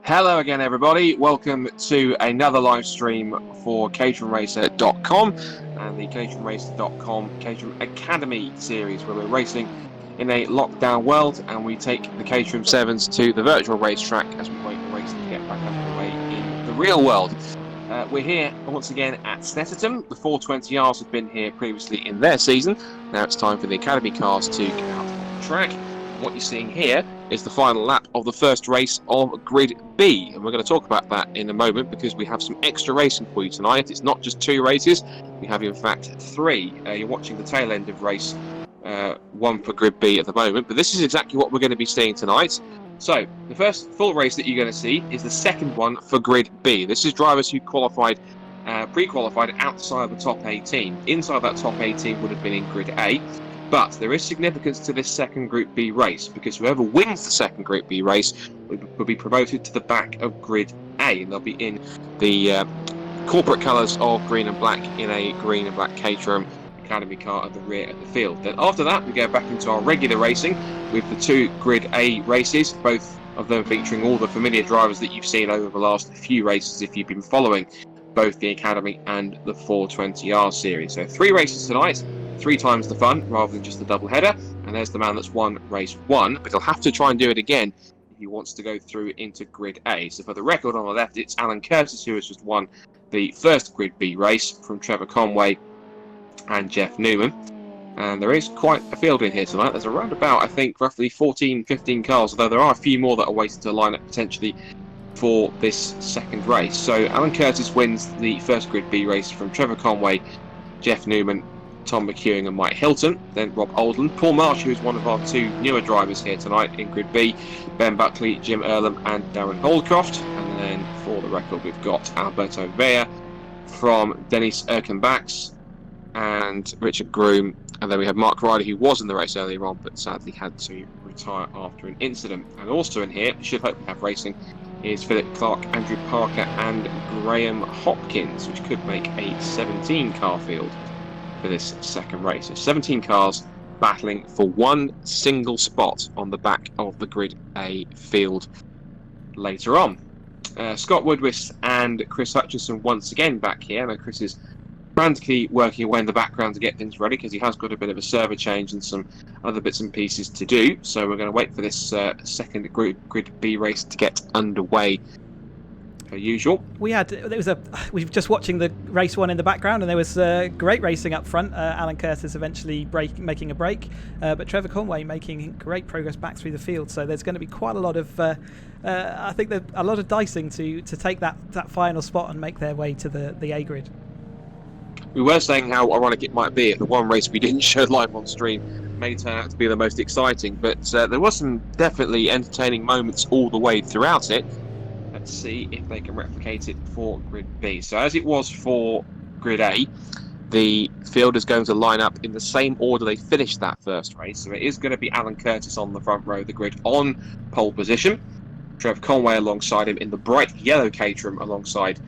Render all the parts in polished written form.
Hello again, everybody. Welcome to another live stream for caterhamracer.com and the caterhamracer.com Caterham Academy series, where we're racing in a lockdown world and we take the Caterham 7s to the virtual racetrack as we wait for racing to get back underway in the real world. We're here once again at Snetterton. The 420Rs have been here previously in their season. Now it's time for the Academy cars to get out on the track. What you're seeing here is the final lap of the first race of Grid B, and we're going to talk about that in a moment because we have some extra racing for you tonight. It's not just 2 races, we have in fact 3. You're watching the tail end of race 1 for Grid B at the moment, but this is exactly what we're going to be seeing tonight. So the first full race that you're going to see is the second one for Grid B. This is drivers who qualified, pre-qualified outside of the top 18. Inside that top 18 would have been in Grid A. But there is significance to this second Group B race because whoever wins the second Group B race will be promoted to the back of Grid A, and they'll be in the corporate colours of green and black in a green and black Caterham Academy car at the rear of the field. Then after that we go back into our regular racing with the 2 Grid A races, both of them featuring all the familiar drivers that you've seen over the last few races if you've been following both the Academy and the 420R series. So 3 races tonight. 3 times the fun rather than just the double header, and there's the man that's won race 1, but he'll have to try and do it again if he wants to go through into Grid A. So for the record on the left, it's Alan Curtis who has just won the first Grid B race from Trevor Conway and Jeff Newman, and there is quite a field in here tonight. There's around about, I think, roughly 14-15 cars, although there are a few more that are waiting to line up potentially for this second race. So Alan Curtis wins the first Grid B race from Trevor Conway, Jeff Newman, Tom McEwing and Mike Hilton. Then Rob Oldland, Paul Marsh, who's one of our 2 newer drivers here tonight in Grid B, Ben Buckley, Jim Earlham and Darren Holdcroft. And then for the record we've got Alberto Vea from Dennis Erkenbachs and Richard Groom, and then we have Mark Ryder, who was in the race earlier on but sadly had to retire after an incident. And also in here, we should hope we have racing, is Philip Clark, Andrew Parker and Graham Hopkins, which could make a 17 car field for this second race. So 17 cars battling for one single spot on the back of the Grid A field later on. Scott Woodwiss and Chris Hutchinson once again back here. I know Chris is frantically working away in the background to get things ready because he has got a bit of a server change and some other bits and pieces to do. So we're going to wait for this second Grid B race to get underway. Per usual. We were just watching the race 1 in the background, and there was great racing up front. Alan Curtis eventually making a break, but Trevor Conway making great progress back through the field. So there's going to be quite a lot of, I think, a lot of dicing to take that final spot and make their way to the A grid. We were saying how ironic it might be if the one race we didn't show live on stream may turn out to be the most exciting, but there was some definitely entertaining moments all the way throughout it. Let's see if they can replicate it for Grid B. So as it was for Grid A, the field is going to line up in the same order they finished that first race. So it is going to be Alan Curtis on the front row of the grid on pole position, Trev Conway alongside him in the bright yellow Caterham alongside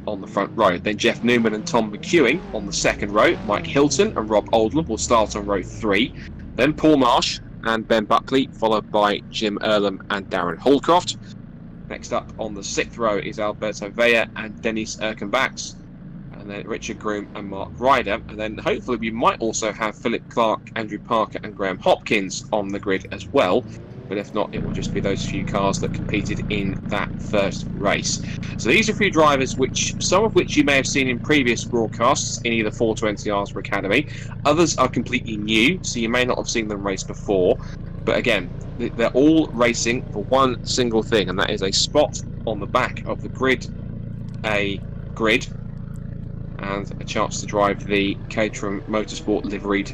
on the front row. Then Jeff Newman and Tom McEwing on the second row. Mike Hilton and Rob Oldland will start on row 3. Then Paul Marsh and Ben Buckley, followed by Jim Earlham and Darren Holdcroft. Next up on the 6th row is Alberto Vea and Dennis Erkenbachs, and then Richard Groom and Mark Ryder. And then hopefully we might also have Philip Clark, Andrew Parker and Graham Hopkins on the grid as well. But if not, it will just be those few cars that competed in that first race. So these are a few drivers, some of which you may have seen in previous broadcasts in either 420Rs or Academy. Others are completely new, so you may not have seen them race before. But again, they're all racing for one single thing, and that is a spot on the back of the Grid A grid and a chance to drive the Caterham Motorsport liveried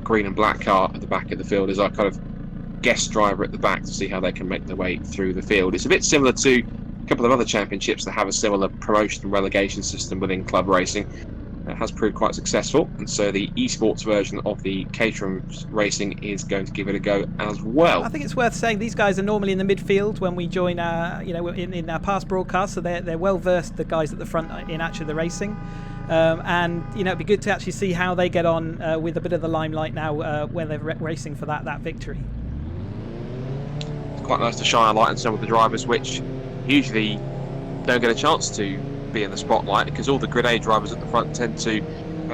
green and black car at the back of the field as our kind of guest driver at the back to see how they can make their way through the field. It's a bit similar to a couple of other championships that have a similar promotion and relegation system within club racing. It has proved quite successful, and so the esports version of the Caterham racing is going to give it a go as well. I think it's worth saying these guys are normally in the midfield when we join our, in our past broadcasts, so they're well versed, the guys at the front, in actually the racing. And it'd be good to actually see how they get on with a bit of the limelight now when they're racing for that victory. It's quite nice to shine a light on some of the drivers which usually don't get a chance to be in the spotlight because all the Grid A drivers at the front tend to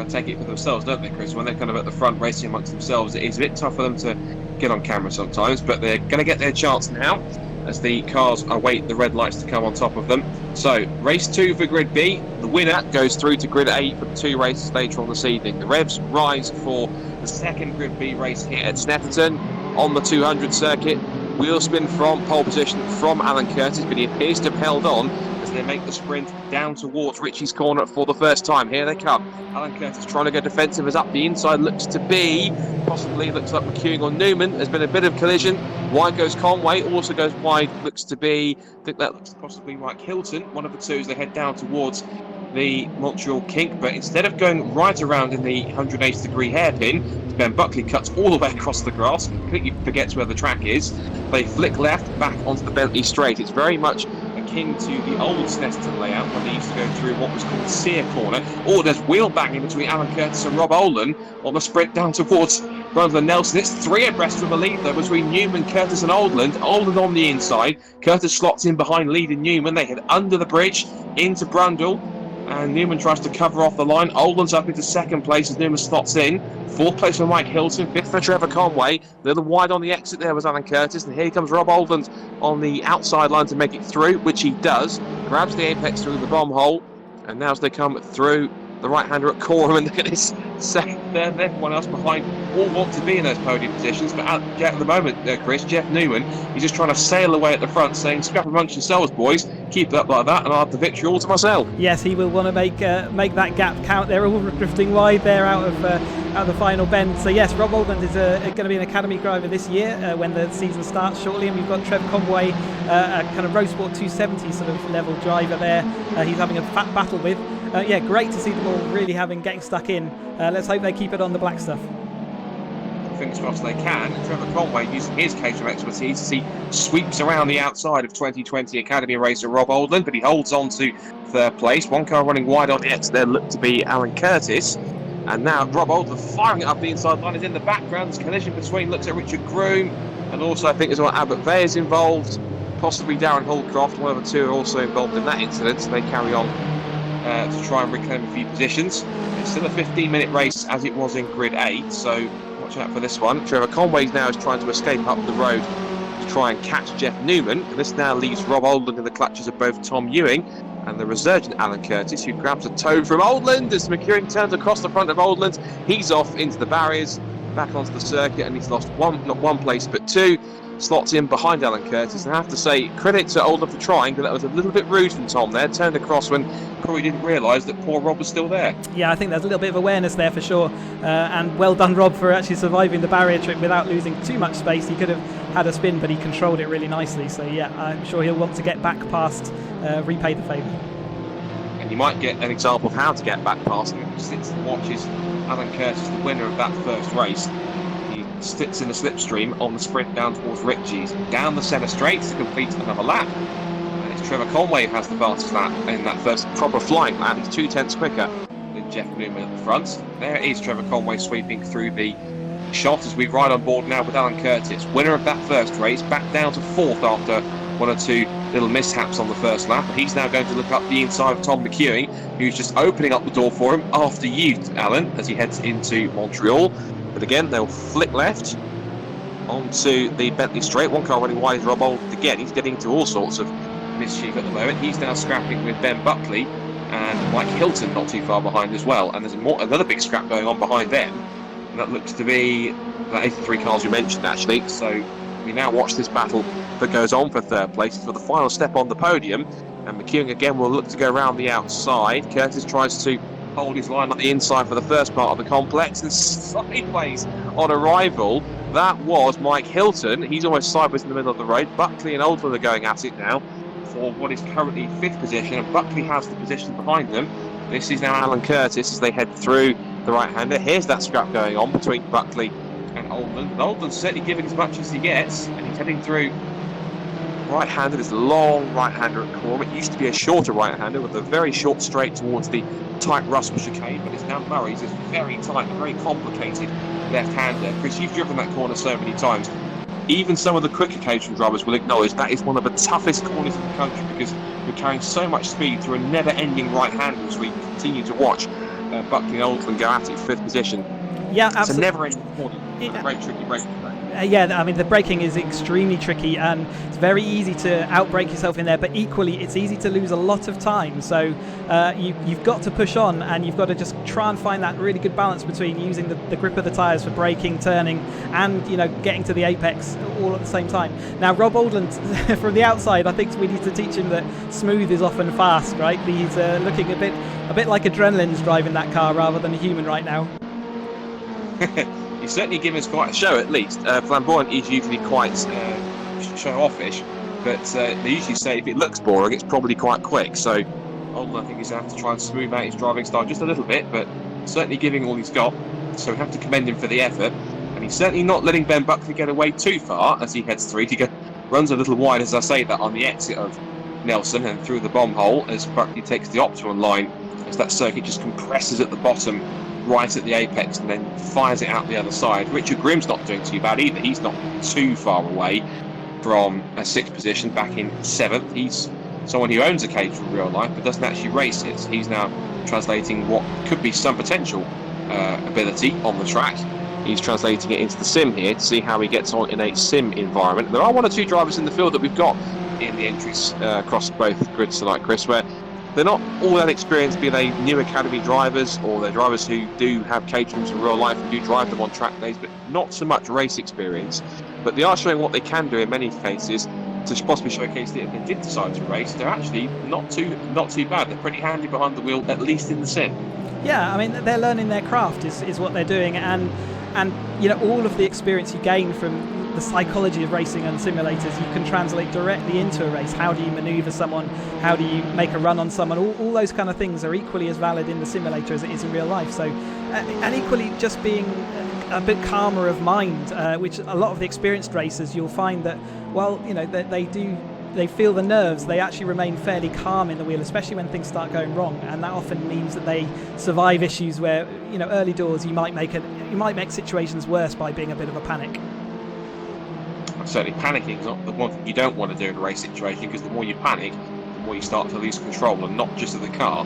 take it for themselves, don't they, Chris? When they're kind of at the front racing amongst themselves, it is a bit tough for them to get on camera sometimes, but they're going to get their chance now as the cars await the red lights to come on top of them. So, race 2 for Grid B. The winner goes through to Grid A for the 2 races later on this evening. The revs rise for the second Grid B race here at Snetterton on the 200 circuit. Wheel spin from pole position from Alan Curtis, but he appears to have held on as they make the sprint down towards Ritchie's corner for the first time. Here they come. Alan Curtis trying to go defensive as up the inside looks to be, possibly looks like McEwen or Newman. There's been a bit of collision. Wide goes Conway, also goes wide, looks to be, I think that looks possibly Mike Hilton, one of the two as they head down towards the Montreal kink, but instead of going right around in the 180-degree hairpin, Ben Buckley cuts all the way across the grass, completely forgets where the track is. They flick left back onto the Bentley straight. It's very much akin to the old Snetterton layout when they used to go through what was called Sear Corner. Oh, there's wheel banging between Alan Curtis and Rob Olin on the sprint down towards Brundle Nelson. It's 3 abreast with a lead though between Newman, Curtis and Oldland. Oldland on the inside. Curtis slots in behind leading Newman. They head under the bridge into Brundle. And Newman tries to cover off the line. Oldland's up into second place as Newman slots in. 4th place for Mike Hilton, 5th for Trevor Conway. A little wide on the exit there was Alan Curtis. And here comes Rob Oldland on the outside line to make it through, which he does. Grabs the apex through the bomb hole. And now as they come through the right-hander at Caterham, and look at this second, third, everyone else behind all want to be in those podium positions. But at the moment, Chris, Jeff Newman, he's just trying to sail away at the front, saying, "Scrap amongst yourselves, boys. Keep it up like that, and I'll have the victory all to myself." Yes, he will want to make that gap count. They're all drifting wide there out of the final bend. So yes, Rob Oldland is going to be an academy driver this year when the season starts shortly, and we've got Trev Conway, a kind of Road Sport 270 sort of level driver there. He's having a fat battle with. Yeah, great to see them all really getting stuck in. Let's hope they keep it on the black stuff. Fingers crossed they can. Trevor Conway using his Caterham expertise as he sweeps around the outside of 2020 Academy racer Rob Oldland, but he holds on to 3rd place. One car running wide on the exit there looked to be Alan Curtis. And now Rob Oldland firing it up the inside line is in the background. There's collision between, looks at Richard Groom, and also I think as well Abbott Vey is involved. Possibly Darren Hallcroft, one of the two are also involved in that incident, so they carry on to try and reclaim a few positions. It's still a 15-minute race as it was in Grid 8, so watch out for this one. Trevor Conway now is trying to escape up the road to try and catch Jeff Newman, and this now leaves Rob Oldland in the clutches of both Tom Ewing and the resurgent Alan Curtis, who grabs a toe from Oldland as McEwen turns across the front of Oldland. He's off into the barriers, back onto the circuit, and he's lost not one place but 2. Slots in behind Alan Curtis, and I have to say credit to Oldland for trying, but that was a little bit rude from Tom there. Turned across when probably didn't realise that poor Rob was still there. Yeah, I think there's a little bit of awareness there for sure, and well done Rob for actually surviving the barrier trip without losing too much space. He could have had a spin, but he controlled it really nicely, so yeah, I'm sure he'll want to get back past, repay the favour. And you might get an example of how to get back past him. He sits and watches Alan Curtis, the winner of that first race. Sits in the slipstream on the sprint down towards Ritchie's, down the centre straight to complete another lap. And it's Trevor Conway who has the fastest lap in that first proper flying lap. He's 2/10 quicker than Jeff Newman at the front. There is Trevor Conway sweeping through the shot as we ride on board now with Alan Curtis, winner of that first race, back down to 4th after 1 or 2 little mishaps on the first lap. And he's now going to look up the inside of Tom McEwen, who's just opening up the door for him after you, Alan, as he heads into Montreal. But again, they'll flick left onto the Bentley straight. One car running wide is Rob Oldland again. He's getting into all sorts of mischief at the moment. He's now scrapping with Ben Buckley and Mike Hilton not too far behind as well. And there's another big scrap going on behind them. And that looks to be the 83 cars you mentioned, actually. So we now watch this battle that goes on for 3rd place for the final step on the podium. And McEwen again will look to go around the outside. Curtis tries to hold his line on the inside for the first part of the complex, and sideways on arrival, that was Mike Hilton. He's almost sideways in the middle of the road. Buckley and Oldland are going at it now for what is currently 5th position, and Buckley has the position behind them. This is now Alan Curtis as they head through the right-hander. Here's that scrap going on between Buckley and Oldland. And Oldland's certainly giving as much as he gets, and he's heading through right-hander, this long right-hander at Caterham. It used to be a shorter right-hander with a very short straight towards the tight Russell chicane, but it's now Murray's, this very tight and very complicated left-hander. Chris, you've driven that corner so many times. even some of the quicker Caterham drivers will acknowledge that is one of the toughest corners in the country, because you're carrying so much speed through a never-ending right-hander, as we continue to watch Buckley and Oldland go at it, 5th position. Yeah, It's a absolutely. never-ending corner, and a very tricky braking track. Yeah, I mean, the braking is extremely tricky, and it's very easy to outbrake yourself in there, but equally it's easy to lose a lot of time. So you've got to push on, and you've got to just try and find that really good balance between using the grip of the tyres for braking, turning, and getting to the apex all at the same time. Now, Rob Oldland, from the outside, I think we need to teach him that smooth is often fast, right? He's looking a bit like adrenaline's driving that car rather than a human right now. He's certainly given us quite a show, at least. Flamboyant is usually quite show-offish, but they usually say if it looks boring, it's probably quite quick. So Oldland, I think, is going to have to try and smooth out his driving style just a little bit, but certainly giving all he's got. So we have to commend him for the effort. And he's certainly not letting Ben Buckley get away too far as he heads through. He runs a little wide, as I say that, on the exit of Nelson and through the bomb hole as Buckley takes the optimal line, as that circuit just compresses at the bottom, right at the apex, and then fires it out the other side. Richard Grimm's not doing too bad either. He's not too far away from a 6th position, back in 7th. He's someone who owns a Caterham in real life but doesn't actually race it. He's now translating what could be some potential ability on the track. He's translating it into the sim here to see how he gets on in a sim environment. There are 1 or 2 drivers in the field that we've got in the entries across both grids tonight, Chris, where they're not all that experienced, be they new academy drivers or they're drivers who do have Caterhams in real life and do drive them on track days, but not so much race experience. But they are showing what they can do in many cases to possibly showcase that if they did decide to race, they're actually not too bad. They're pretty handy behind the wheel, at least in the sim. Yeah, I mean, they're learning their craft is what they're doing, and all of the experience you gain from the psychology of racing and simulators, you can translate directly into a race. How do you maneuver someone? How do you make a run on someone? All those kind of things are equally as valid in the simulator as it is in real life. So, and equally just being a bit calmer of mind, which a lot of the experienced racers, you'll find that, well, they feel the nerves, they actually remain fairly calm in the wheel, especially when things start going wrong, and that often means that they survive issues where, early doors you might make situations worse by being a bit of a panic. Certainly panicking is not the one thing you don't want to do in a race situation, because the more you panic, the more you start to lose control, and not just of the car.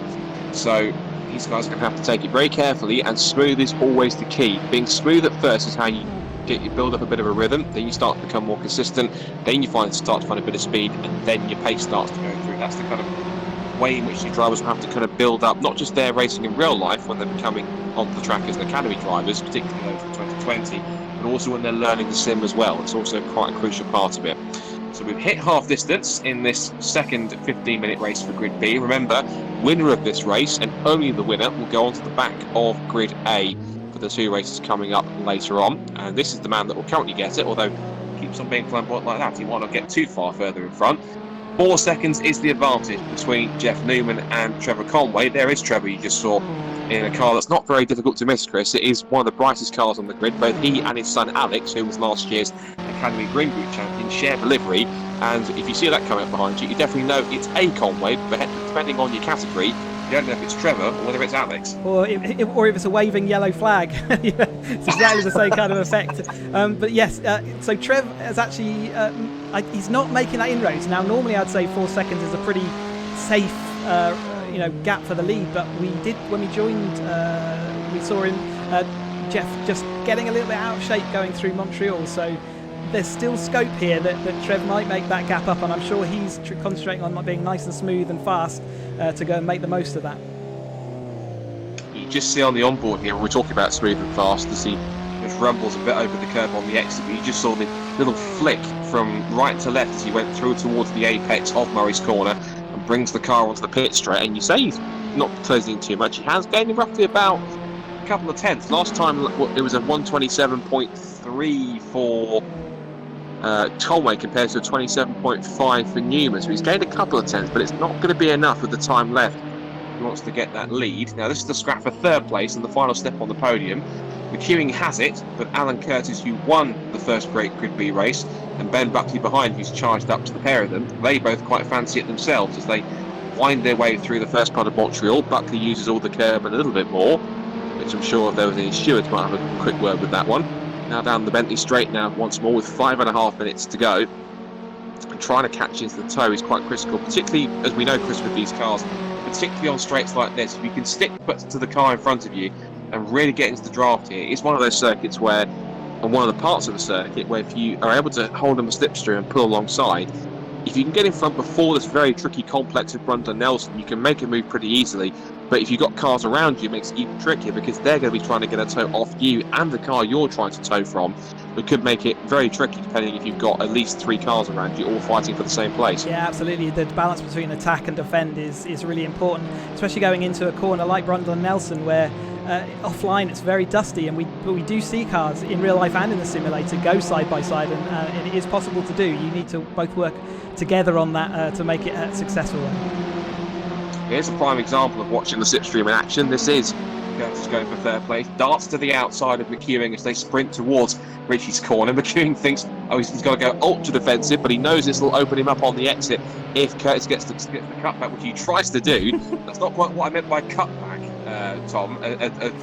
So these guys are going to have to take it very carefully, and smooth is always the key. Being smooth at first is how you build up a bit of a rhythm, then you start to become more consistent, then you start to find a bit of speed, and then your pace starts to go through. That's the kind of way in which the drivers will have to kind of build up, not just their racing in real life when they're becoming onto the track as academy drivers, particularly those in 2020, but also when they're learning the sim as well. It's also quite a crucial part of it. So we've hit half distance in this second 15-minute race for Grid B. Remember, winner of this race, and only the winner, will go onto the back of Grid A for the 2 races coming up later on. And this is the man that will currently get it, although he keeps on being flamboyant like that. He might not get too far further in front. 4 seconds is the advantage between Jeff Newman and Trevor Conway. There is Trevor, you just saw, in a car that's not very difficult to miss, Chris. It is one of the brightest cars on the grid. Both he and his son Alex, who was last year's Academy Green Group champion, share the livery. And if you see that coming up behind you, you definitely know it's a Conway, but depending on your category, you don't know if it's Trevor or whether it's Alex. Or if it's a waving yellow flag. It's exactly the same kind of effect. But yes, so Trev is actually, he's not making that inroads. Now, normally I'd say 4 seconds is a pretty safe gap for the lead, but we did, when we joined, we saw him, Jeff, just getting a little bit out of shape going through Montreal. So there's still scope here that Trev might make that gap up, and I'm sure he's concentrating on being nice and smooth and fast to go and make the most of that. You just see on the onboard here, when we're talking about smooth and fast, as he just rumbles a bit over the curb on the exit, but you just saw the little flick from right to left as he went through towards the apex of Murray's Corner and brings the car onto the pit straight. And you say he's not closing too much. He has gained roughly about a couple of tenths. Last time it was a 127.3 for Conway compared to a 27.5 for Newman. So he's gained a couple of tenths, but it's not going to be enough with the time left. He wants to get that lead. Now this is the scrap for 3rd place and the final step on the podium. McEwing has it, but Alan Curtis, who won the first Great Grid B race, and Ben Buckley behind, who's charged up to the pair of them, they both quite fancy it themselves as they wind their way through the first part of Montreal. Buckley uses all the curb and a little bit more, which I'm sure if there was any stewards might have a quick word with that one. Now down the Bentley straight now once more with 5.5 minutes to go. And trying to catch into the toe is quite critical, particularly, as we know, Chris, with these cars, particularly on straights like this. If you can stick to the car in front of you and really get into the draft here, it's one of those circuits where, and one of the parts of the circuit, where if you are able to hold on the slipstream and pull alongside, if you can get in front before this very tricky complex in front of Nelson, you can make a move pretty easily. But if you've got cars around you, it makes it even trickier, because they're going to be trying to get a tow off you and the car you're trying to tow from. It could make it very tricky, depending if you've got at least 3 cars around you all fighting for the same place. Yeah, absolutely. The balance between attack and defend is really important, especially going into a corner like Brundle and Nelson, where offline it's very dusty, and we do see cars in real life and in the simulator go side by side, and it is possible to do. You need to both work together on that to make it successful. Here's a prime example of watching the slipstream in action. This is Curtis going for third place, darts to the outside of McEwing as they sprint towards Richie's corner. McEwing thinks, he's got to go ultra defensive, but he knows this will open him up on the exit if Curtis gets the cutback, which he tries to do. That's not quite what I meant by cutback, Tom,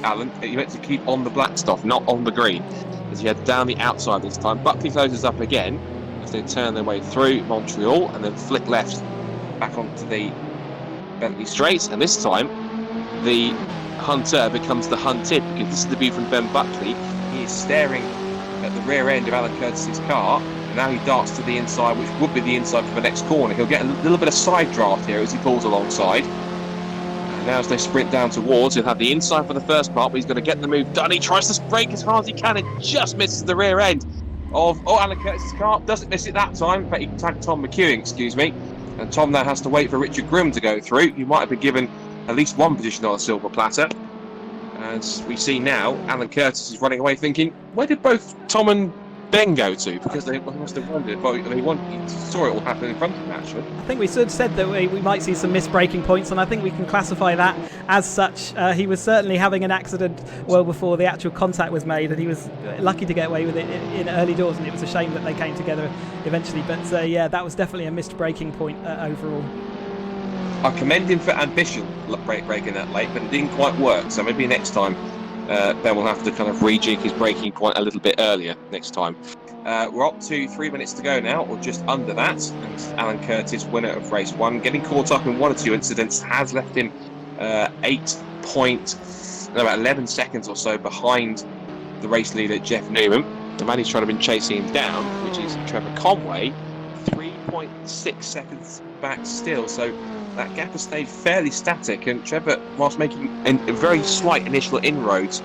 Alan. You meant to keep on the black stuff, not on the green, as he head down the outside this time. Buckley closes up again as they turn their way through Montreal and then flick left back onto the Bentley straight, and this time the hunter becomes the hunted, because this is the view from Ben Buckley. He is staring at the rear end of Alan Curtis's car, and now he darts to the inside, which would be the inside for the next corner. He'll get a little bit of side draft here as he pulls alongside, and now as they sprint down towards, he'll have the inside for the first part, but he's going to get the move done. He tries to brake as hard as he can and just misses the rear end of Alan Curtis's car. Doesn't miss it that time, but he tagged Tom McEwing, excuse me. And Tom now has to wait for Richard Grimm to go through. He might have been given at least one position on a silver platter. As we see now, Alan Curtis is running away thinking, where did both Tom and Ben go to? Because they must have wondered. Well, he saw it all happen in front of him, actually. I think we sort of said that we might see some missed braking points, and I think we can classify that as such. He was certainly having an accident well before the actual contact was made, and he was lucky to get away with it in early doors, and it was a shame that they came together eventually. But yeah, that was definitely a missed braking point overall. I commend him for ambition braking that late, but it didn't quite work, so maybe next time Ben will have to kind of rejig his braking point a little bit earlier next time. We're up to 3 minutes to go now, or just under that, and Alan Curtis, winner of race 1, getting caught up in 1 or 2 incidents, has left him about 11 seconds or so behind the race leader Jeff Newman. The man he's trying to been chasing him down, which is Trevor Conway, 3.6 seconds back still, so that gap has stayed fairly static, and Trevor, whilst making very slight initial inroads,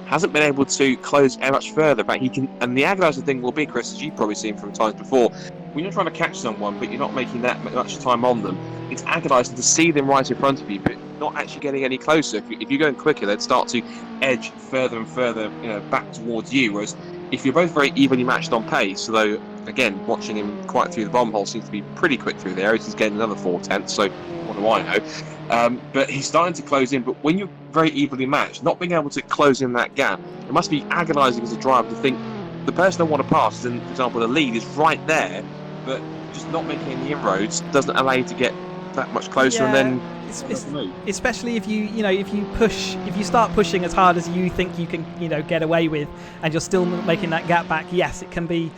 hasn't been able to close much further. But he can, and the agonising thing will be, Chris, as you've probably seen from times before, when you're trying to catch someone but you're not making that much time on them, it's agonising to see them right in front of you but not actually getting any closer. If you're going quicker, they'd start to edge further and further, back towards you, whereas if you're both very evenly matched on pace, although again watching him quite through the bomb hole seems to be pretty quick through there, he's getting another 4/10, so what do I know? But he's starting to close in, but when you're very evenly matched, not being able to close in that gap, it must be agonising as a driver to think the person I want to pass, for example the lead, is right there, but just not making any inroads doesn't allow you to get that much closer. Yeah, and then especially if you start pushing as hard as you think you can get away with, and you're still making that gap back, yes, it can lead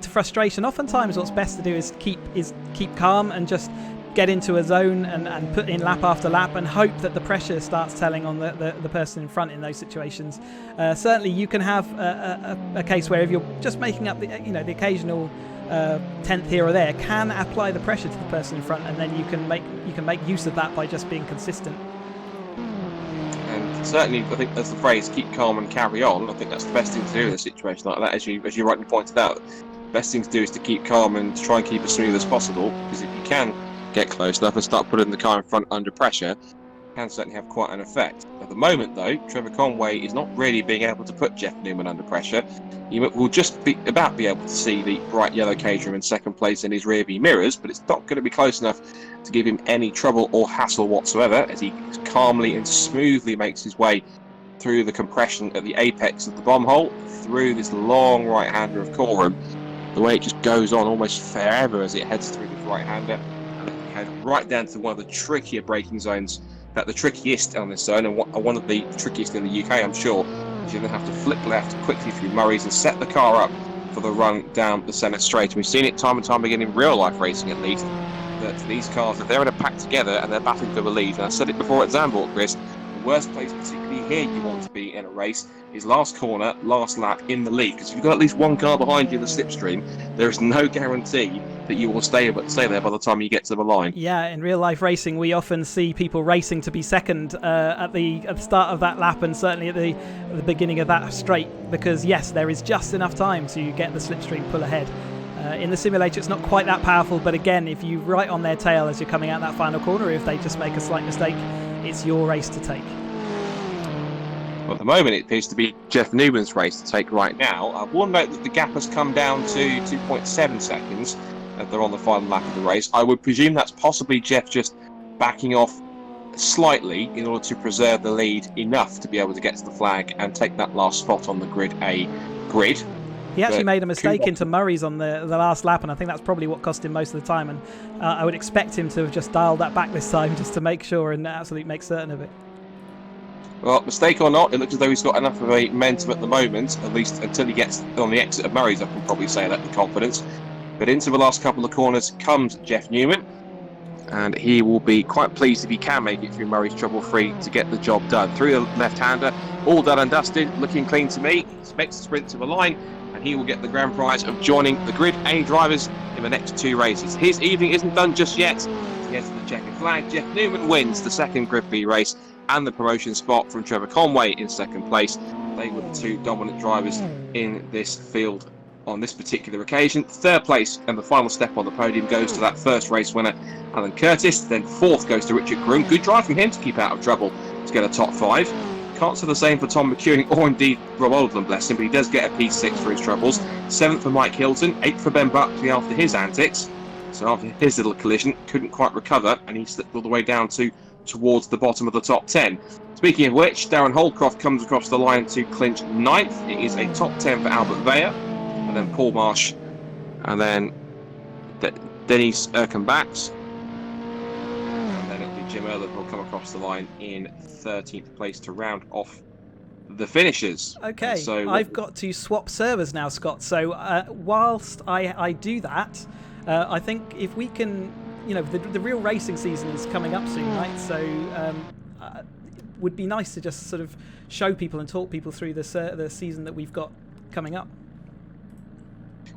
to frustration. Oftentimes what's best to do is keep calm and just get into a zone and put in lap after lap and hope that the pressure starts telling on the person in front in those situations. Certainly you can have a case where if you're just making up the occasional 10th here or there, can apply the pressure to the person in front, and then you can make use of that by just being consistent. And certainly I think that's the phrase, keep calm and carry on. I think that's the best thing to do in a situation like that, as you rightly pointed out. The best thing to do is to keep calm and to try and keep as smooth as possible, because if you can get close enough and start putting the car in front under pressure, it can certainly have quite an effect. At the moment though, Trevor Conway is not really being able to put Jeff Newman under pressure. He will just be able to see the bright yellow Caterham in second place in his rearview mirrors, but it's not going to be close enough to give him any trouble or hassle whatsoever, as he calmly and smoothly makes his way through the compression at the apex of the bomb hole, through this long right-hander of Coram. The way it just goes on almost forever as it heads through this right-hander, and then head right down to one of the trickier braking zones, in fact the trickiest on this zone, and one of the trickiest in the UK, I'm sure, as you then have to flip left quickly through Murray's and set the car up for the run down the centre straight. And we've seen it time and time again in real life racing, at least, that these cars, if they're in a pack together and they're battling for the lead, and I said it before at Zandvoort, Chris, the worst place, particularly here, you want to be in a race is last corner, last lap in the lead, because if you've got at least one car behind you in the slipstream, there is no guarantee that you will stay there by the time you get to the line. Yeah, in real life racing, we often see people racing to be second at the start of that lap, and certainly at the beginning of that straight, because yes, there is just enough time to get the slipstream pull ahead. In the simulator, it's not quite that powerful, but again, if you're right on their tail as you're coming out that final corner, if they just make a slight mistake, it's your race to take. Well, at the moment, it appears to be Jeff Newman's race to take right now. I will note that the gap has come down to 2.7 seconds. They're on the final lap of the race. I would presume that's possibly Jeff just backing off slightly in order to preserve the lead enough to be able to get to the flag and take that last spot on the grid. He actually made a mistake into Murray's on the last lap, and I think that's probably what cost him most of the time. And I would expect him to have just dialed that back this time just to make sure and absolutely make certain of it. Well, mistake or not, it looks as though he's got enough of a momentum at the moment, at least until he gets on the exit of Murray's, I can probably say that with confidence. But into the last couple of corners comes Jeff Newman, and he will be quite pleased if he can make it through Murray's trouble-free to get the job done. Through the left-hander, all done and dusted, looking clean to me. He expects to sprint to the line, and he will get the grand prize of joining the Grid A drivers in the next two races. His evening isn't done just yet. He gets the checkered flag. Jeff Newman wins the second Grid B race and the promotion spot from Trevor Conway in second place. They were the two dominant drivers in this field on this particular occasion. Third place and the final step on the podium goes to that first race winner, Alan Curtis. Then fourth goes to Richard Groom. Good drive from him to keep out of trouble to get a top five. Can't say the same for Tom McEwing or indeed Rob Oldham, bless him, but he does get a P6 for his troubles. Seventh for Mike Hilton, eighth for Ben Buckley after his antics. So after his little collision, couldn't quite recover, and he slipped all the way down towards the bottom of the top 10. Speaking of which, Darren Holcroft comes across the line to clinch ninth. It is a top 10 for Albert Weyer, and then Paul Marsh, and then Dennis Erkenbach, and then it'll be Jim Erland who'll come across the line in 13th place to round off the finishers. Okay, so I've got to swap servers now, Scott. So whilst I do that, I think if we can, the real racing season is coming up soon, right? So would be nice to just sort of show people and talk people through the season that we've got coming up.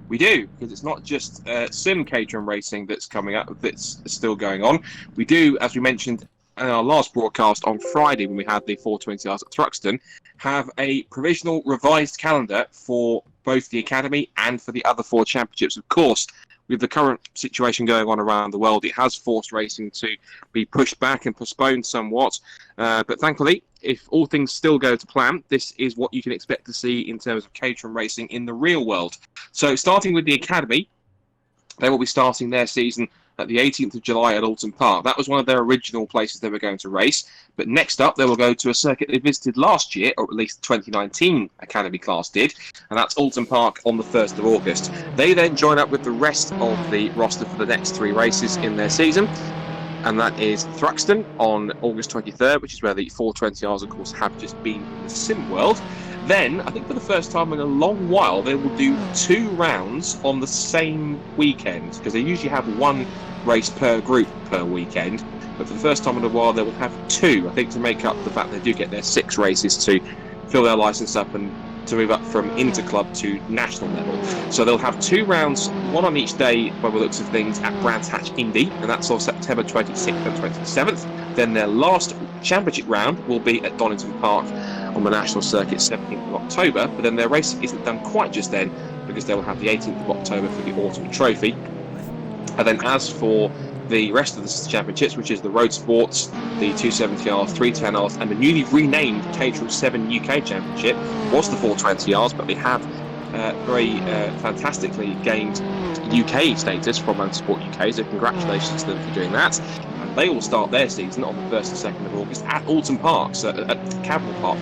We do, because it's not just sim Caterham racing that's coming up, that's still going on. We do, as we mentioned in our last broadcast on Friday when we had the 420 hours at Thruxton, have a provisional revised calendar for both the Academy and for the other four championships. Of course, with the current situation going on around the world, it has forced racing to be pushed back and postponed somewhat. But thankfully, if all things still go to plan, this is what you can expect to see in terms of Caterham racing in the real world. So starting with the Academy, they will be starting their season at the 18th of July at Alton Park. That was one of their original places they were going to race. But next up, they will go to a circuit they visited last year, or at least the 2019 Academy class did, and that's Alton Park on the 1st of August. They then join up with the rest of the roster for the next three races in their season, and that is Thruxton on August 23rd, which is where the 420 hours, of course, have just been in the sim world. Then, I think for the first time in a long while, they will do two rounds on the same weekend, because they usually have one race per group per weekend. But for the first time in a while, they will have two, I think, to make up the fact they do get their 6 races to fill their licence up and to move up from inter-club to national level. So they'll have 2 rounds, one on each day, by the looks of things, at Brands Hatch Indy, and that's on September 26th and 27th. Then their last championship round will be at Donington Park on the national circuit, 17th of October. But then their race isn't done quite just then, because they will have the 18th of October for the Autumn Trophy. And then as for the rest of the championships, which is the Road Sports, the 270Rs, 310Rs, and the newly renamed Caterham 7 UK Championship, was the 420Rs, but they have very fantastically gained UK status from Motorsport UK, so congratulations to them for doing that. And they will start their season on the 1st and 2nd of August at Alton Park, so at Cadwell Park,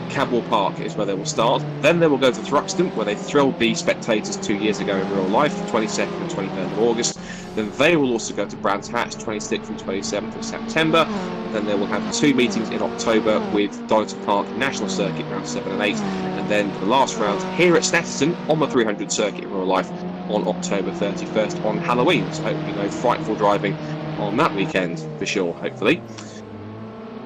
Cadwell Park is where they will start. Then they will go to Thruxton, where they thrilled the spectators 2 years ago in real life, 22nd and 23rd of August. Then they will also go to Brands Hatch 26th and 27th of September. Then they will have 2 meetings in October with Darlington Park National Circuit rounds 7 and 8. And then the last round here at Snetterton on the 300 circuit in real life on October 31st on Halloween. So hopefully no frightful driving on that weekend for sure, hopefully.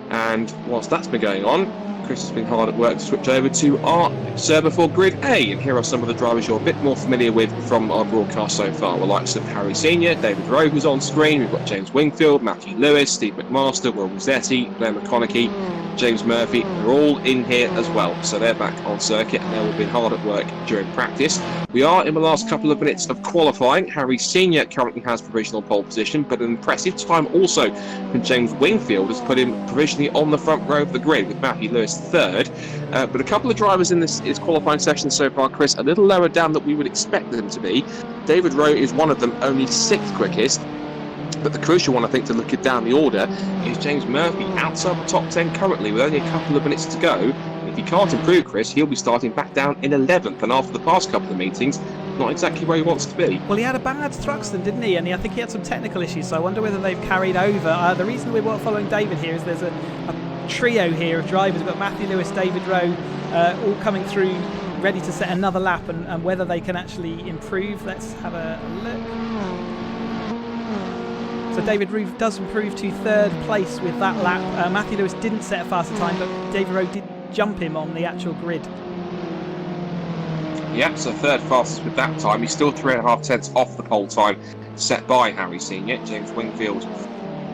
And whilst that's been going on, Chris has been hard at work to switch over to our server for Grid A, and here are some of the drivers you're a bit more familiar with from our broadcast so far. The likes of Harry Senior, David Rowe, who's on screen. We've got James Wingfield, Matthew Lewis, Steve McMaster, Will Rossetti, Blair McConaughey, James Murphy. They're all in here as well, so they're back on circuit and they've all been hard at work during practice. We are in the last couple of minutes of qualifying. Harry Senior currently has provisional pole position, but an impressive time also from James Wingfield has put him provisionally on the front row of the grid, with Matthew Lewis third. But a couple of drivers in this qualifying session so far, Chris, a little lower down than we would expect them to be. David Rowe is one of them, only 6th quickest. But the crucial one, I think, to look at down the order is James Murphy, outside the top 10 currently, with only a couple of minutes to go. And if he can't improve, Chris, he'll be starting back down in 11th. And after the past couple of meetings, not exactly where he wants to be. Well, he had a bad Thruxton, didn't he? And I think he had some technical issues, so I wonder whether they've carried over. The reason we're following David here is there's a trio here of drivers. We've got Matthew Lewis, David Rowe, all coming through ready to set another lap, and whether they can actually improve. Let's have a look. So David Rowe does improve to 3rd place with that lap. Matthew Lewis didn't set a faster time, but David Rowe did jump him on the actual grid. Yep, so 3rd fastest with that time. He's still 3.5 tenths off the pole time set by Harry Senior. James Wingfield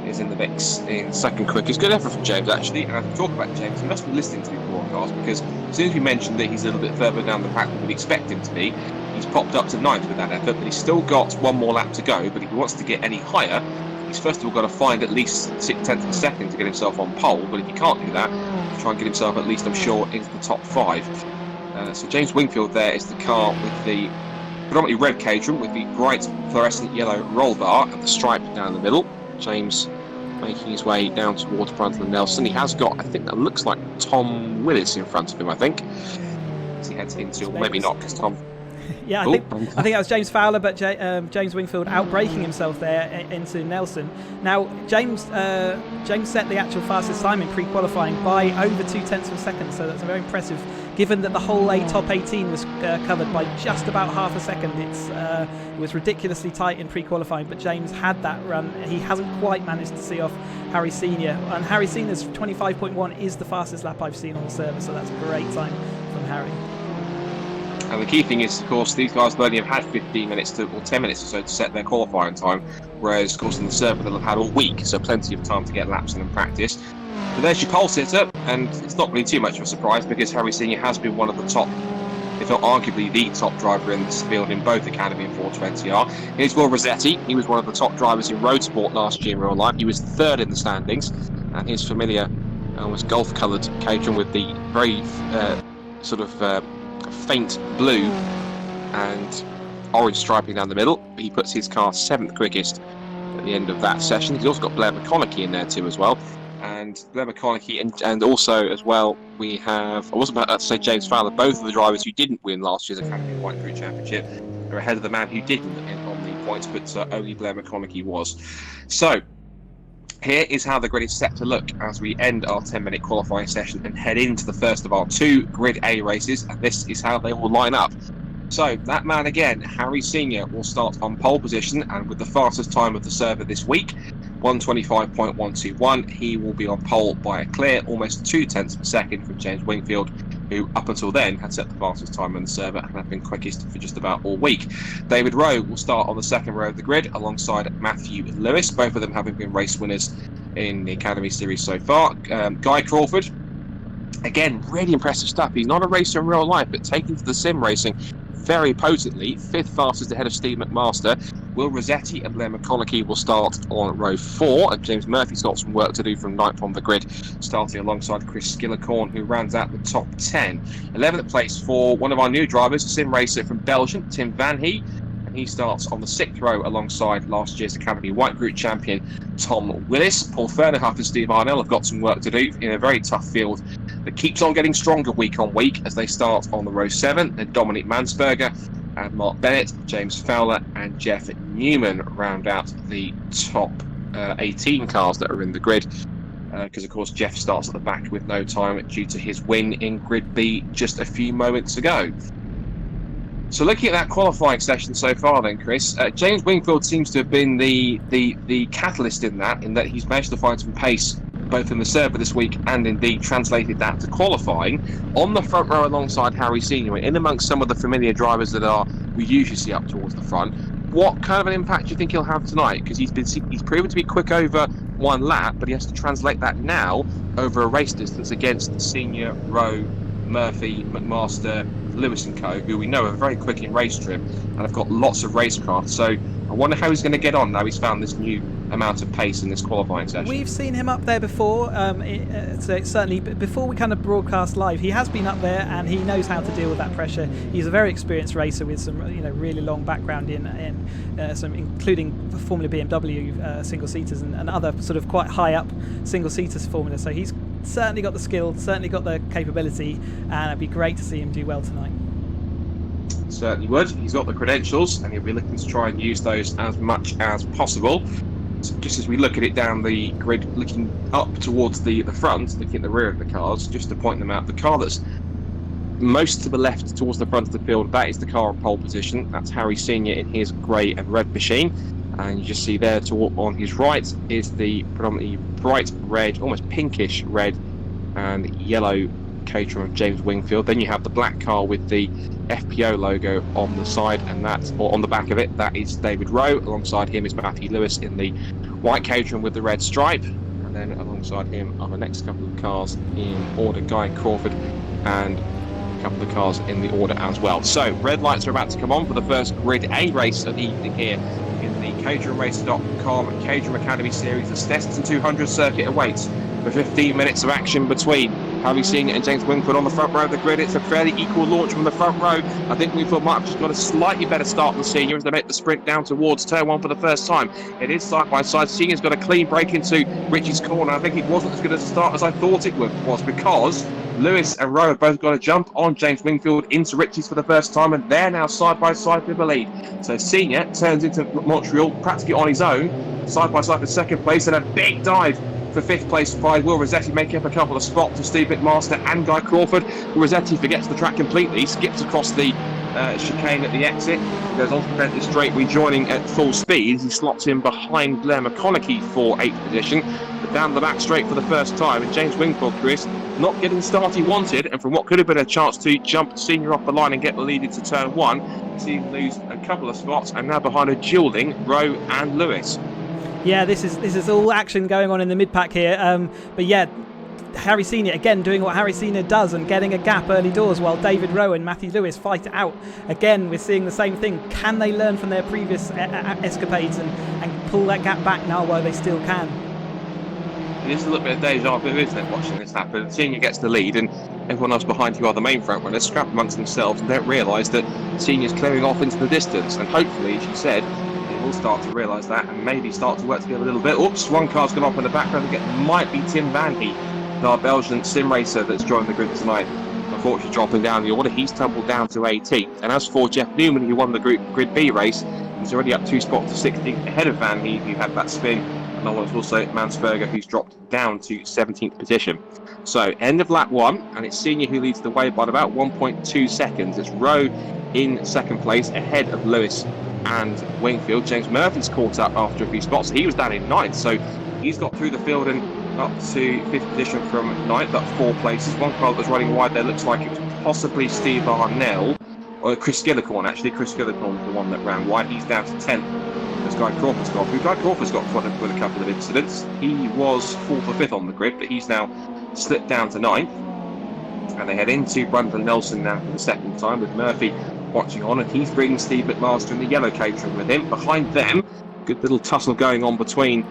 is in the mix in 2nd quickest. Good effort from James, actually. And as we talk about James, he must be listening to the broadcast, because as soon as we mentioned that he's a little bit further down the pack than we'd expect him to be, he's popped up to 9th with that effort, but he's still got one more lap to go. But if he wants to get any higher, he's first of all got to find at least 6 tenths of a second to get himself on pole. But if he can't do that, he'll try and get himself at least, I'm sure, into the top 5. So James Wingfield there is the car with the predominantly red Caterham with the bright fluorescent yellow roll bar and the stripe down the middle. James making his way down towards Brundle and Nelson. He has got, I think that looks like Tom Willis in front of him, I think, as he heads into, or maybe not, because Tom... Yeah, I think that was James Fowler, but James Wingfield outbraking himself there into Nelson. Now, James set the actual fastest time in pre-qualifying by over 2 tenths of a second, so that's very impressive, given that the whole top 18 was covered by just about half a second. It was ridiculously tight in pre-qualifying, but James had that run. He hasn't quite managed to see off Harry Senior, and Harry Senior's 25.1 is the fastest lap I've seen on the server, so that's a great time from Harry. And the key thing is, of course, these guys only have had 15 minutes or 10 minutes or so to set their qualifying time, whereas, of course, on the server they'll have had all week, so plenty of time to get laps in and practice. But there's your pole sitter, and it's not really too much of a surprise, because Harry Senior has been one of the top, if not arguably the top driver in this field in both Academy and 420R. Here's Will Rossetti. He was one of the top drivers in road sport last year in real life. He was 3rd in the standings, and his familiar, almost golf-coloured Caterham with the very faint blue and orange striping down the middle. He puts his car 7th quickest at the end of that session. He's also got Blair McConaughey in there too as well. And Blair McConaughey and also as well we have, I wasn't about to say James Fowler, both of the drivers who didn't win last year's Academy White Crew Championship are ahead of the man who didn't on the points, but only Blair McConaughey was. So here is how the grid is set to look as we end our 10-minute qualifying session and head into the first of our 2 Grid A races, and this is how they will line up. So that man again, Harry Senior, will start on pole position and with the fastest time of the server this week, 125.121. He will be on pole by a clear almost 2 tenths of a second from James Wingfield, who up until then had set the fastest time on the server and had been quickest for just about all week. David Rowe will start on the 2nd row of the grid alongside Matthew Lewis, both of them having been race winners in the Academy Series so far. Guy Crawford, again, really impressive stuff. He's not a racer in real life, but taken to the sim racing very potently, 5th fastest ahead of Steve McMaster. Will Rossetti and Blair McConaughey will start on row 4, and James Murphy's got some work to do from 9th on the grid, starting alongside Chris Skillicorn, who rounds out the top 10. 11th place for one of our new drivers, a sim racer from Belgium, Tim Van Hee, and he starts on the 6th row alongside last year's Academy White Group champion Tom Willis. Paul Fernerhuff and Steve Arnell have got some work to do in a very tough field that keeps on getting stronger week on week as they start on the row 7. Then Dominic Mansberger and Mark Bennett, James Fowler and Jeff Newman round out the top 18 cars that are in the grid, because of course Jeff starts at the back with no time due to his win in Grid B just a few moments ago. So looking at that qualifying session so far then, Chris, James Wingfield seems to have been the catalyst in that he's managed to find some pace both in the server this week and indeed translated that to qualifying on the front row alongside Harry Senior, in amongst some of the familiar drivers that we usually see up towards the front. What kind of an impact do you think he'll have tonight? Because he's proven to be quick over one lap, but he has to translate that now over a race distance against Senior, Rowe, Murphy, McMaster, Lewis and Co, who we know are very quick in race trim and have got lots of racecraft. So I wonder how he's going to get on now he's found this new amount of pace in this qualifying session. We've seen him up there before, so certainly before we kind of broadcast live, he has been up there and he knows how to deal with that pressure. He's a very experienced racer with some really long background in some, including Formula BMW single-seaters and other sort of quite high up single-seaters formula. So he's certainly got the skill, certainly got the capability, and it'd be great to see him do well tonight. Certainly would. He's got the credentials and he'll be looking to try and use those as much as possible. So just as we look at it down the grid, looking up towards the front, looking at the rear of the cars, just to point them out, the car that's most to the left towards the front of the field, that is the car on pole position. That's Harry Senior in his grey and red machine. And you just see there on his right is the predominantly bright red, almost pinkish red and yellow Caterham of James Wingfield. Then you have the black car with the FPO logo on the side, and on the back of it, that is David Rowe. Alongside him is Matthew Lewis in the white Caterham with the red stripe, and then alongside him are the next couple of cars in order, Guy Crawford, and a couple of cars in the order as well. So red lights are about to come on for the first Grid A race of the evening here in the caterhamracer.com Caterham Academy Series. The Snetterton 200 circuit awaits for 15 minutes of action between Harry Senior and James Wingfield on the front row of the grid. It's a fairly equal launch from the front row. I think Wingfield might have just got a slightly better start than Senior as they make the sprint down towards turn one for the first time. It is side by side. Senior's got a clean break into Richie's corner. I think it wasn't as good a start as I thought it was, because Lewis and Rowe have both got a jump on James Wingfield into Richie's for the first time, and they're now side by side with the lead. So Senior turns into Montreal practically on his own, side by side for second place, and a big dive for fifth place by Will Rossetti, making up a couple of spots to Steve McMaster and Guy Crawford. Rossetti forgets the track completely, skips across the chicane at the exit, goes on to prevent the straight, rejoining at full speed. He slots in behind Blair McConaughey for 8th position, but down the back straight for the first time. And James Wingfield, Chris, not getting the start he wanted, and from what could have been a chance to jump Senior off the line and get the lead into turn one, see him lose a couple of spots, and now behind a duelling Rowe and Lewis. Yeah, this is all action going on in the mid-pack here. But yeah, Harry Senior again doing what Harry Senior does and getting a gap early doors while David Rowe and Matthew Lewis fight it out. Again, we're seeing the same thing. Can they learn from their previous escapades and pull that gap back now while they still can? It is a little bit of deja vu, isn't it, watching this happen? Senior gets the lead and everyone else behind who are the main front runners scrap amongst themselves and don't realise that Senior's clearing off into the distance. And hopefully, as you said, will start to realise that and maybe start to work together a little bit. Oops, one car's gone off in the background. It might be Tim Van Heet, our Belgian sim racer that's joined the grid tonight. Unfortunately, dropping down the order, he's tumbled down to 18th. And as for Jeff Newman, who won the Grid B race, he's already up 2 spots to 16th ahead of Van Heet, who had that spin. And also Mansberger, who's dropped down to 17th position. So, end of lap 1, and it's Senior who leads the way by about 1.2 seconds. It's Rowe in second place, ahead of Lewis and Wingfield. James Murphy's caught up after a few spots. He was down in 9th, so he's got through the field and up to 5th position from 9th, up 4 places. One car that was running wide there looks like it was possibly Steve Arnell, or Chris Gillicorn actually. Chris Gillicorn was the one that ran wide. He's down to 10th as Guy Crawford's got through. Guy Crawford's got caught up with a couple of incidents. He was 4th or 5th on the grid, but he's now slipped down to 9th. And they head into Brundle Nelson now for the second time with Murphy watching on, and he's bringing Steve McMaster in the yellow Caterham with him. Behind them, good little tussle going on between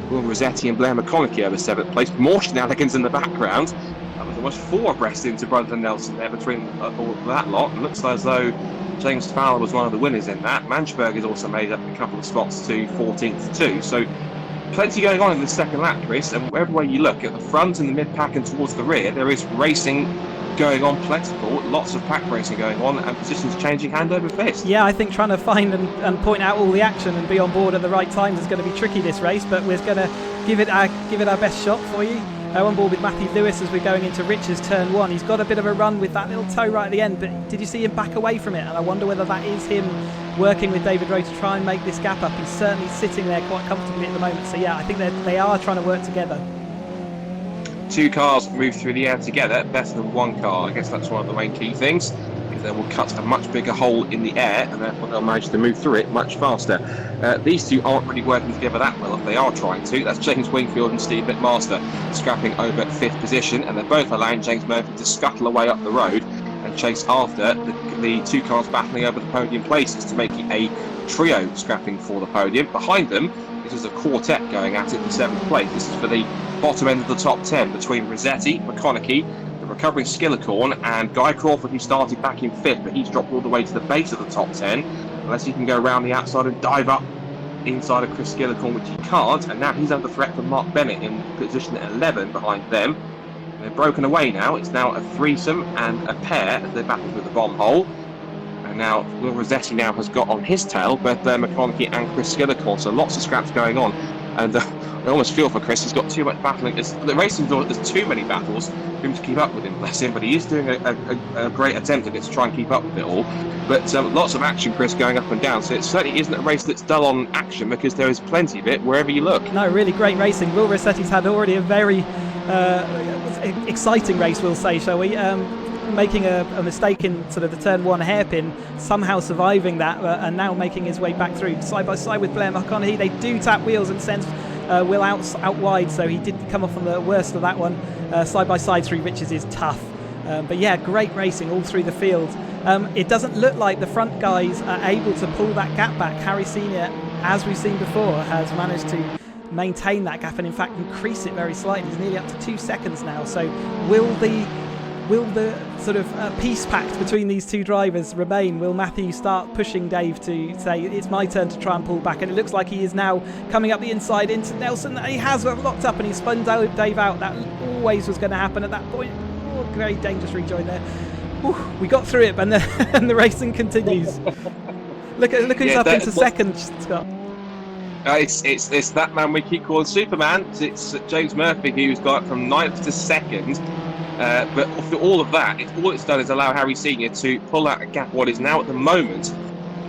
Will Rossetti and Blair McConaughey over 7th place. More shenanigans in the background. That was almost 4 abreast into Brundle Nelson there between all that lot. It looks as though James Fowler was one of the winners in that. Mansberg has also made up a couple of spots to 14th too. So plenty going on in the second lap, Chris, and every way you look, at the front and the mid-pack and towards the rear, there is racing going on plentiful, lots of pack racing going on, and positions changing hand over fist. Yeah, I think trying to find and point out all the action and be on board at the right times is going to be tricky this race, but we're going to give it our best shot for you. On board with Matthew Lewis as we're going into Rich's turn 1. He's got a bit of a run with that little toe right at the end, but did you see him back away from it? And I wonder whether that is him working with David Rowe to try and make this gap up. He's certainly sitting there quite comfortably at the moment. So yeah, I think they are trying to work together. 2 cars move through the air together, better than 1 car. I guess that's one of the main key things. They will cut a much bigger hole in the air, and therefore they'll manage to move through it much faster. These 2 aren't really working together that well, if they are trying to. That's James Wingfield and Steve McMaster scrapping over 5th position, and they're both allowing James Murphy to scuttle away up the road and chase after the 2 cars battling over the podium places to make it a trio scrapping for the podium. Behind them, this is a quartet going at it for 7th place. This is for the bottom end of the top 10 between Rossetti, McConaughey, the recovering Skillicorn, and Guy Crawford, who started back in 5th, but he's dropped all the way to the base of the top 10, unless he can go around the outside and dive up inside of Chris Skillicorn, which he can't, and now he's under threat from Mark Bennett in position 11 behind them. They're broken away now. It's now a threesome and a pair as they battle with the bomb hole. And now Will Rossetti now has got on his tail both McConaughey and Chris Skillicorn, so lots of scraps going on. And I almost feel for Chris. He's got too much battling. The racing door, there's too many battles for him to keep up with him, bless him. But he is doing a great attempt at it to try and keep up with it all. But lots of action, Chris, going up and down. So it certainly isn't a race that's dull on action, because there is plenty of it wherever you look. No, really great racing. Will Rossetti's had already a very exciting race, we'll say, shall we? Making a mistake in sort of the turn 1 hairpin, somehow surviving that, and now making his way back through side by side with Blair McConaughey. They do tap wheels and sends Will out wide, so he did come off on the worst of that one. Side by side through Richards is tough, but yeah, great racing all through the field. It doesn't look like the front guys are able to pull that gap back. Harry Senior, as we've seen before, has managed to maintain that gap and in fact increase it very slightly. He's nearly up to 2 seconds now. So will the sort of peace pact between these 2 drivers remain? Will Matthew start pushing Dave to say it's my turn to try and pull back? And it looks like he is now coming up the inside into Nelson. He has locked up and he spun Dave out. That always was going to happen at that point. Oh, very dangerous rejoin there. Ooh, we got through it, and the racing continues. Look who's up into second, Scott. It's that man we keep calling Superman. It's James Murphy, who's got from 9th to 2nd. But for all of that, all it's done is allow Harry Senior to pull out a gap what is now at the moment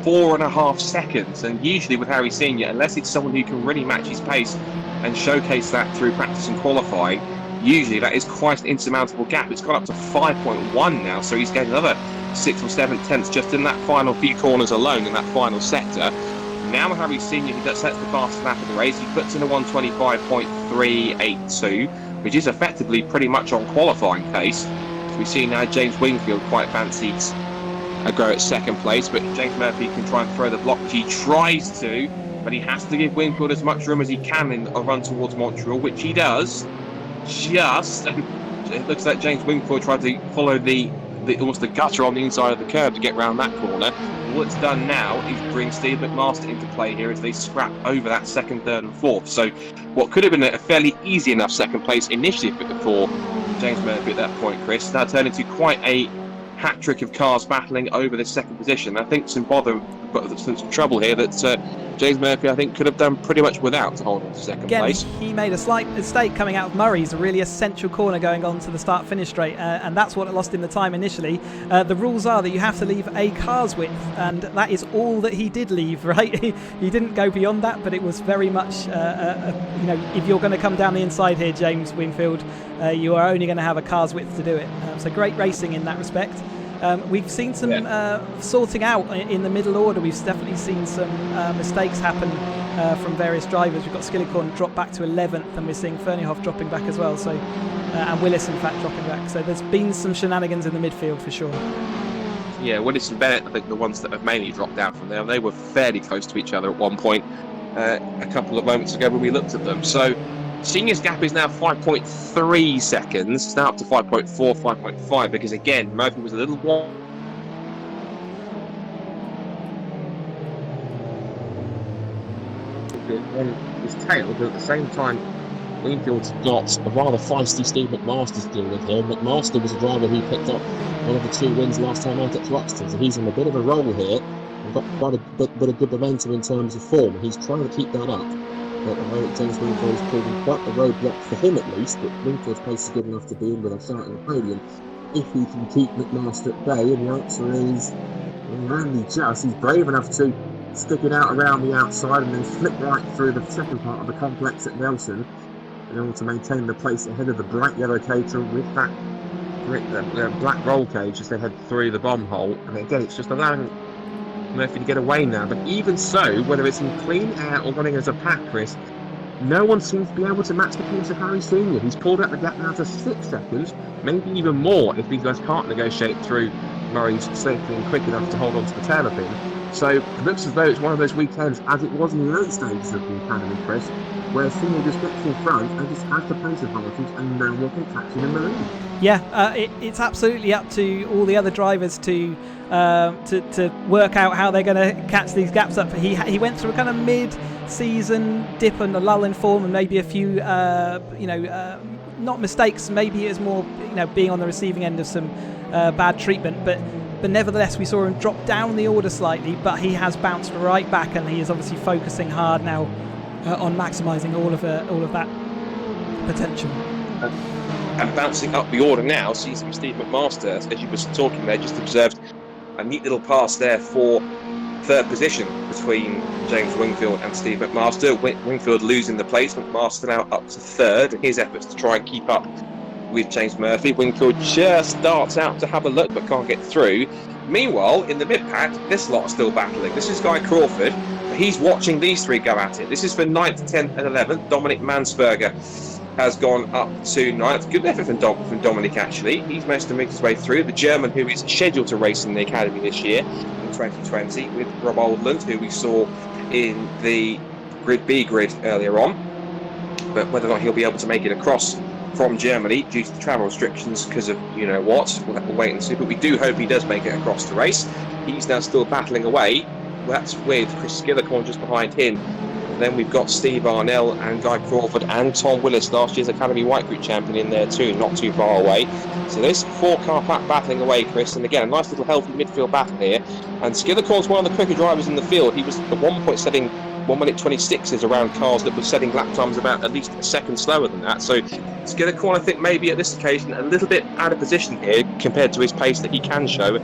4.5 seconds. And usually with Harry Senior, unless it's someone who can really match his pace and showcase that through practice and qualifying, usually that is quite an insurmountable gap. It's gone up to 5.1 now, so he's getting another 6 or 7 tenths just in that final few corners alone in that final sector. Now Harry Senior, he sets the fastest lap of the race. He puts in a 1:25.382, which is effectively pretty much on qualifying pace. So we see now James Wingfield quite fancied a go at 2nd place, but James Murphy can try and throw the block, which he tries to, but he has to give Wingfield as much room as he can in a run towards Montreal, which he does. And it looks like James Wingfield tried to follow almost the gutter on the inside of the curb to get round that corner. All it's done now is bring Steve McMaster into play here as they scrap over that 2nd, 3rd and 4th. So what could have been a fairly easy enough 2nd place initially for James Murphy at that point, Chris, now turned into quite a hat-trick of cars battling over this 2nd position. I think some trouble here that James Murphy, I think, could have done pretty much without to hold on to 2nd place. He made a slight mistake coming out of Murray's, a really essential corner going on to the start-finish straight, and that's what lost him the time initially. The rules are that you have to leave a car's width, and that is all that he did leave, right? He didn't go beyond that, but it was very much, if you're going to come down the inside here, James Wingfield, you are only going to have a car's width to do it. So great racing in that respect. We've seen some sorting out in the middle order. We've definitely seen some mistakes happen from various drivers. We've got Skillicorn drop back to 11th, and we're seeing Ferneyhoff dropping back as well. So, and Willis, in fact, dropping back. So there's been some shenanigans in the midfield for sure. Yeah, Willis and Bennett, I think, the ones that have mainly dropped out from there. They were fairly close to each other at one point a couple of moments ago when we looked at them. So Senior's gap is now 5.3 seconds. It's now up to 5.4, 5.5, because again, Murphy was a little wide. On his tail, but at the same time, Wingfield's got a rather feisty Steve McMaster still with him. McMaster was a driver who picked up one of the 2 wins last time out at Thruxton, so he's in a bit of a roll here and got quite a bit of good momentum in terms of form. He's trying to keep that up. But at the moment, James Wingfield is proving quite a roadblock for him at least, but Wingfield's pace is good enough to be in with a shout in the podium if he can keep McMaster at bay, and the answer is only just. He's brave enough to stick it out around the outside and then flip right through the second part of the complex at Nelson in order to maintain the place ahead of the bright yellow Caterham with that black roll cage as they head through the bomb hole. And again, it's just allowing Murphy to get away now. But even so, whether it's in clean air or running as a pack, Chris, no one seems to be able to match the pace of Harry Senior. He's pulled out the gap now to 6 seconds, maybe even more if these guys can't negotiate through Murray's safely and quick enough to hold on to the tail of him. So it looks as though it's one of those weekends, as it was in the early stages of the Academy, Chris, where Senior just gets in front and just has the pace advantage and no one can catch him in the lead. Yeah, it's absolutely up to all the other drivers to work out how they're going to catch these gaps up. He went through a kind of mid-season dip and a lull in form, and maybe a few not mistakes. Maybe it was more being on the receiving end of some bad treatment, but nevertheless we saw him drop down the order slightly. But he has bounced right back, and he is obviously focusing hard now on maximising all of that potential. And bouncing up the order now seems to be Steve McMaster, as you were talking there. Just observed a neat little pass there for third position between James Wingfield and Steve McMaster. Wingfield losing the place, McMaster now up to third. His efforts to try and keep up with James Murphy. Wingfield just darts out to have a look but can't get through. Meanwhile, in the mid-pack, this lot are still battling. This is Guy Crawford. He's watching these 3 go at it. This is for 9th, 10th and 11th. Dominic Mansberger has gone up to 9th. Good effort from Dominic, actually. He's managed to make his way through. The German who is scheduled to race in the Academy this year in 2020 with Rob Oldland, who we saw in the Grid B grid earlier on. But whether or not he'll be able to make it across from Germany due to the travel restrictions because of what, we'll have to wait and see. But we do hope he does make it across the race. He's now still battling away. That's with Chris Skillicorn just behind him. Then we've got Steve Arnell and Guy Crawford and Tom Willis, last year's Academy White Group champion, in there too, not too far away. So there's 4-car pack battling away, Chris, and again a nice little healthy midfield battle here. And Skillicorn's one of the quicker drivers in the field. He was at one point setting 1:26s around cars that were setting lap times about at least a second slower than that. So Skillicorn, I think, maybe at this occasion a little bit out of position here compared to his pace that he can show.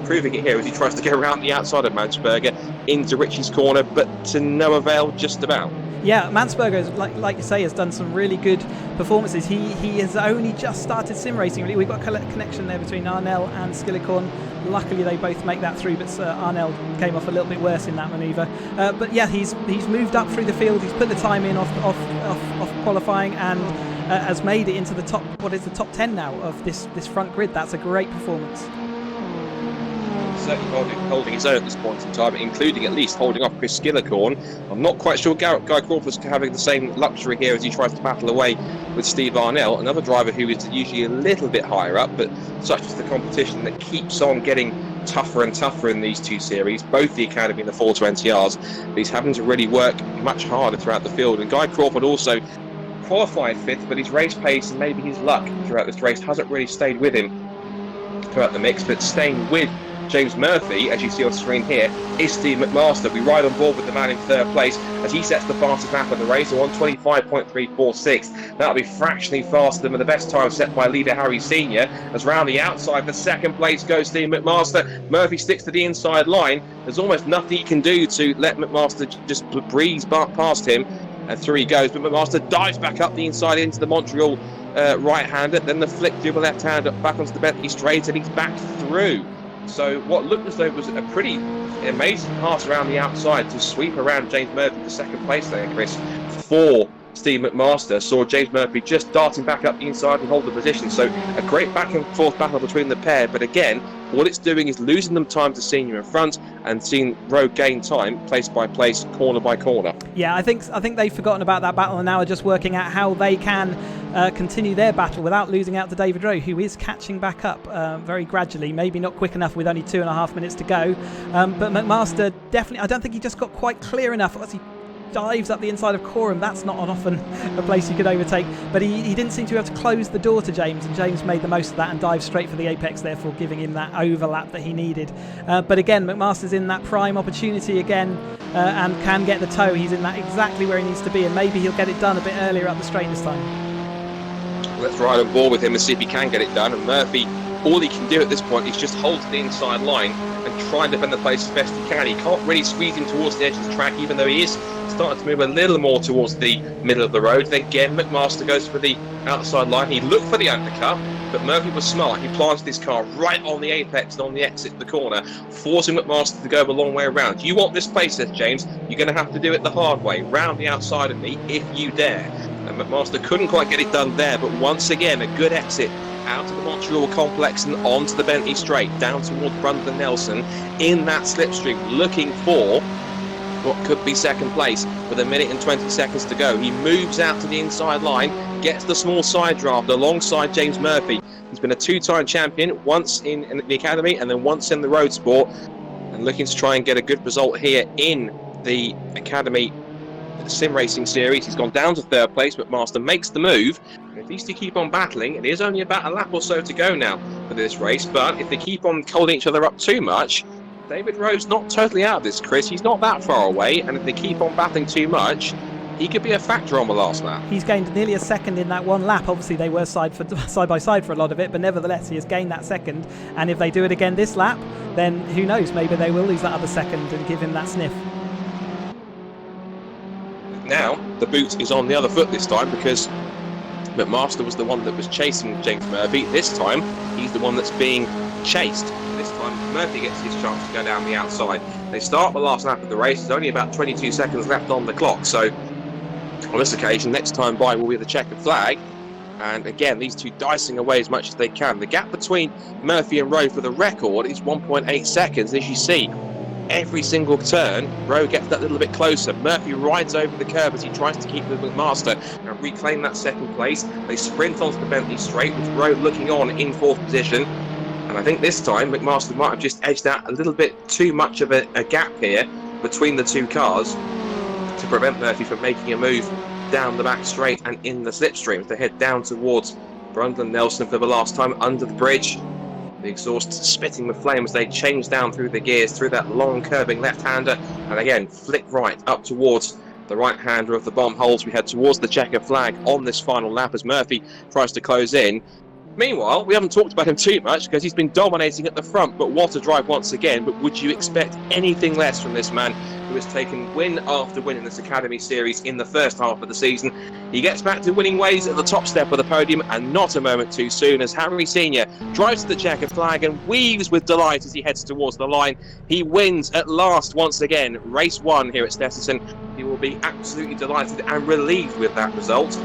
Proving it here as he tries to get around the outside of Mansberger into Richie's corner, but to no avail just about. Yeah, Mansberger, like you say, has done some really good performances. He has only just started sim racing. Really. We've got a connection there between Arnell and Skillicorn. Luckily, they both make that through, but Arnell came off a little bit worse in that manoeuvre. But yeah, he's moved up through the field. He's put the time in off qualifying and has made it into the top 10 now of this front grid. That's a great performance. Certainly holding his own at this point in time, including at least holding off Chris Skillicorn. I'm not quite sure Guy Crawford's having the same luxury here as he tries to battle away with Steve Arnell, another driver who is usually a little bit higher up, but such is the competition that keeps on getting tougher and tougher in these 2 series, both the Academy and the 420Rs. But he's having to really work much harder throughout the field. And Guy Crawford also qualified 5th, but his race pace and maybe his luck throughout this race hasn't really stayed with him throughout the mix, but staying with James Murphy, as you see on screen here, is Steve McMaster. We ride on board with the man in 3rd place as he sets the fastest lap of the race, a 1:25.346. That'll be fractionally faster than the best time set by leader Harry Senior. As round the outside for 2nd place goes Steve McMaster. Murphy sticks to the inside line. There's almost nothing he can do to let McMaster just breeze past him, and through he goes. But McMaster dives back up the inside into the Montreal right-hander, then the flick through the left-hander back onto the Bentley straight, and he's back through. So what looked as though was a pretty amazing pass around the outside to sweep around James Murphy to 2nd place there, Chris, for Steve McMaster. Saw James Murphy just darting back up the inside and hold the position. So a great back and forth battle between the pair. But again, what it's doing is losing them time to Senior in front and seeing Rogue gain time place by place, corner by corner. Yeah, I think they've forgotten about that battle and now are just working out how they can continue their battle without losing out to David Rowe, who is catching back up very gradually, maybe not quick enough with only 2.5 minutes to go. But McMaster definitely, I don't think he just got quite clear enough. As he dives up the inside of Coram. That's not often a place you could overtake, but he didn't seem to be able to close the door to James, and James made the most of that and dived straight for the apex, therefore giving him that overlap that he needed. But again, McMaster's in that prime opportunity again, and can get the toe. He's in that exactly where he needs to be, and maybe he'll get it done a bit earlier up the straight this time. Let's ride on board with him and see if he can get it done. And Murphy, all he can do at this point is just hold to the inside line and try and defend the place as best he can. He can't really squeeze him towards the edge of the track, even though he is starting to move a little more towards the middle of the road. Then again, McMaster goes for the outside line. He looked for the undercut, but Murphy was smart. He planted his car right on the apex and on the exit of the corner, forcing McMaster to go a long way around. You want this place, says James, you're going to have to do it the hard way, round the outside of me, if you dare. And McMaster couldn't quite get it done there, but once again, a good exit out of the Montreal complex and onto the Bentley Straight, down towards Brundle Nelson in that slipstream, looking for what could be second place with 1 minute and 20 seconds to go. He moves out to the inside line, gets the small side draft alongside James Murphy. He's been a two-time champion, once in the academy and then once in the road sport, and looking to try and get a good result here in the academy sim racing series. He's gone down to third place, but McMaster makes the move. And if these two keep on battling, it is only about a lap or so to go now for this race, but if they keep on holding each other up too much, David Rowe's not totally out of this, Chris. He's not that far away, and if they keep on battling too much, he could be a factor on the last lap. He's gained nearly a second in that one lap. Obviously, they were side by side for a lot of it, but nevertheless, he has gained that second. And if they do it again this lap, then who knows? Maybe they will lose that other second and give him that sniff. Now, the boot is on the other foot this time, because McMaster was the one that was chasing James Murphy. This time, he's the one that's being chased. This time, Murphy gets his chance to go down the outside. They start the last lap of the race. There's only about 22 seconds left on the clock. So, on this occasion, next time by will be the checkered flag. And again, these two dicing away as much as they can. The gap between Murphy and Rowe for the record is 1.8 seconds. As you see, every single turn, Rowe gets that little bit closer. Murphy rides over the curb as he tries to keep with McMaster and reclaim that second place. They sprint onto the Bentley Straight, with Rowe looking on in fourth position. And I think this time McMaster might have just edged out a little bit too much of a gap here between the two cars to prevent Murphy from making a move down the back straight and in the slipstream. They head down towards Brundle Nelson for the last time under the bridge. The exhaust spitting with flame as they change down through the gears, through that long curving left-hander, and again flick right up towards the right-hander of the bomb holes. We head towards the checker flag on this final lap as Murphy tries to close in. Meanwhile, we haven't talked about him too much because he's been dominating at the front, but what a drive once again. But would you expect anything less from this man who has taken win after win in this Academy Series in the first half of the season? He gets back to winning ways at the top step of the podium, and not a moment too soon, as Harry Senior drives to the checkered flag and weaves with delight as he heads towards the line. He wins at last once again, race one here at Snetterton. He will be absolutely delighted and relieved with that result.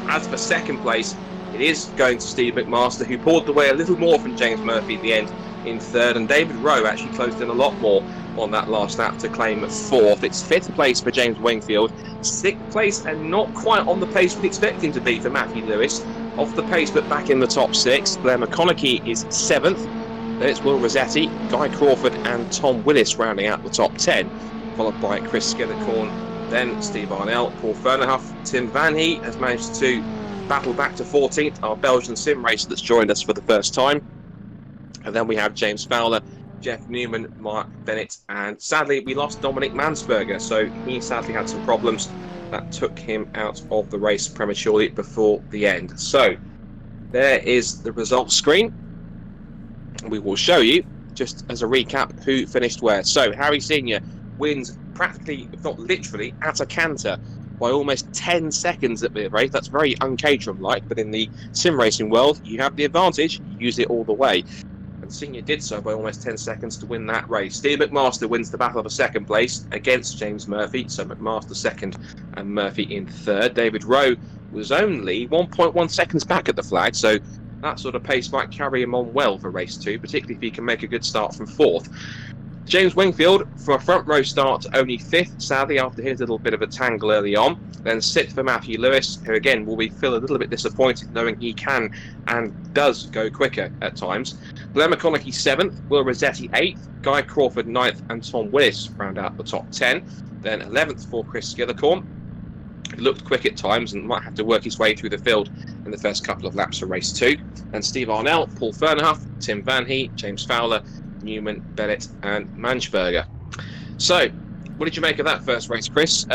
As for second place, it is going to Steve McMaster, who pulled away a little more from James Murphy at the end in third, and David Rowe actually closed in a lot more on that last lap to claim fourth. It's fifth place for James Wingfield, sixth place and not quite on the pace we'd expect him to be for Matthew Lewis, off the pace but back in the top six. Blair McConaughey is seventh, then it's Will Rossetti, Guy Crawford and Tom Willis rounding out the top 10, followed by Chris Skiddercorn, then Steve Arnell, Paul Fernerhuff. Tim Vanhee has managed to battle back to 14th, our Belgian sim racer that's joined us for the first time. And then we have James Fowler, Jeff Newman, Mark Bennett, and sadly we lost Dominic Mansberger, so he sadly had some problems that took him out of the race prematurely before the end. So there is the results screen. We will show you, just as a recap, who finished where. So Harry Senior wins practically, if not literally, at a canter by almost 10 seconds at the race. That's very un-Caterham-like, but in the sim racing world, you have the advantage, you use it all the way. And Senior did so by almost 10 seconds to win that race. Steve McMaster wins the battle for second place against James Murphy, so McMaster second and Murphy in third. David Rowe was only 1.1 seconds back at the flag, so that sort of pace might carry him on well for race two, particularly if he can make a good start from fourth. James Wingfield, for a front row start, only fifth, sadly, after his little bit of a tangle early on. Then sixth for Matthew Lewis, who again will feel a little bit disappointed knowing he can and does go quicker at times. Blair McConaughey seventh, Will Rossetti eighth, Guy Crawford ninth, and Tom Willis round out the top 10. Then 11th for Chris Gillicorn. He looked quick at times and might have to work his way through the field in the first couple of laps of race 2. And Steve Arnell, Paul Fernerhuff, Tim Van Heet, James Fowler, Newman, Bennett and Manchberger. So, what did you make of that first race, Chris?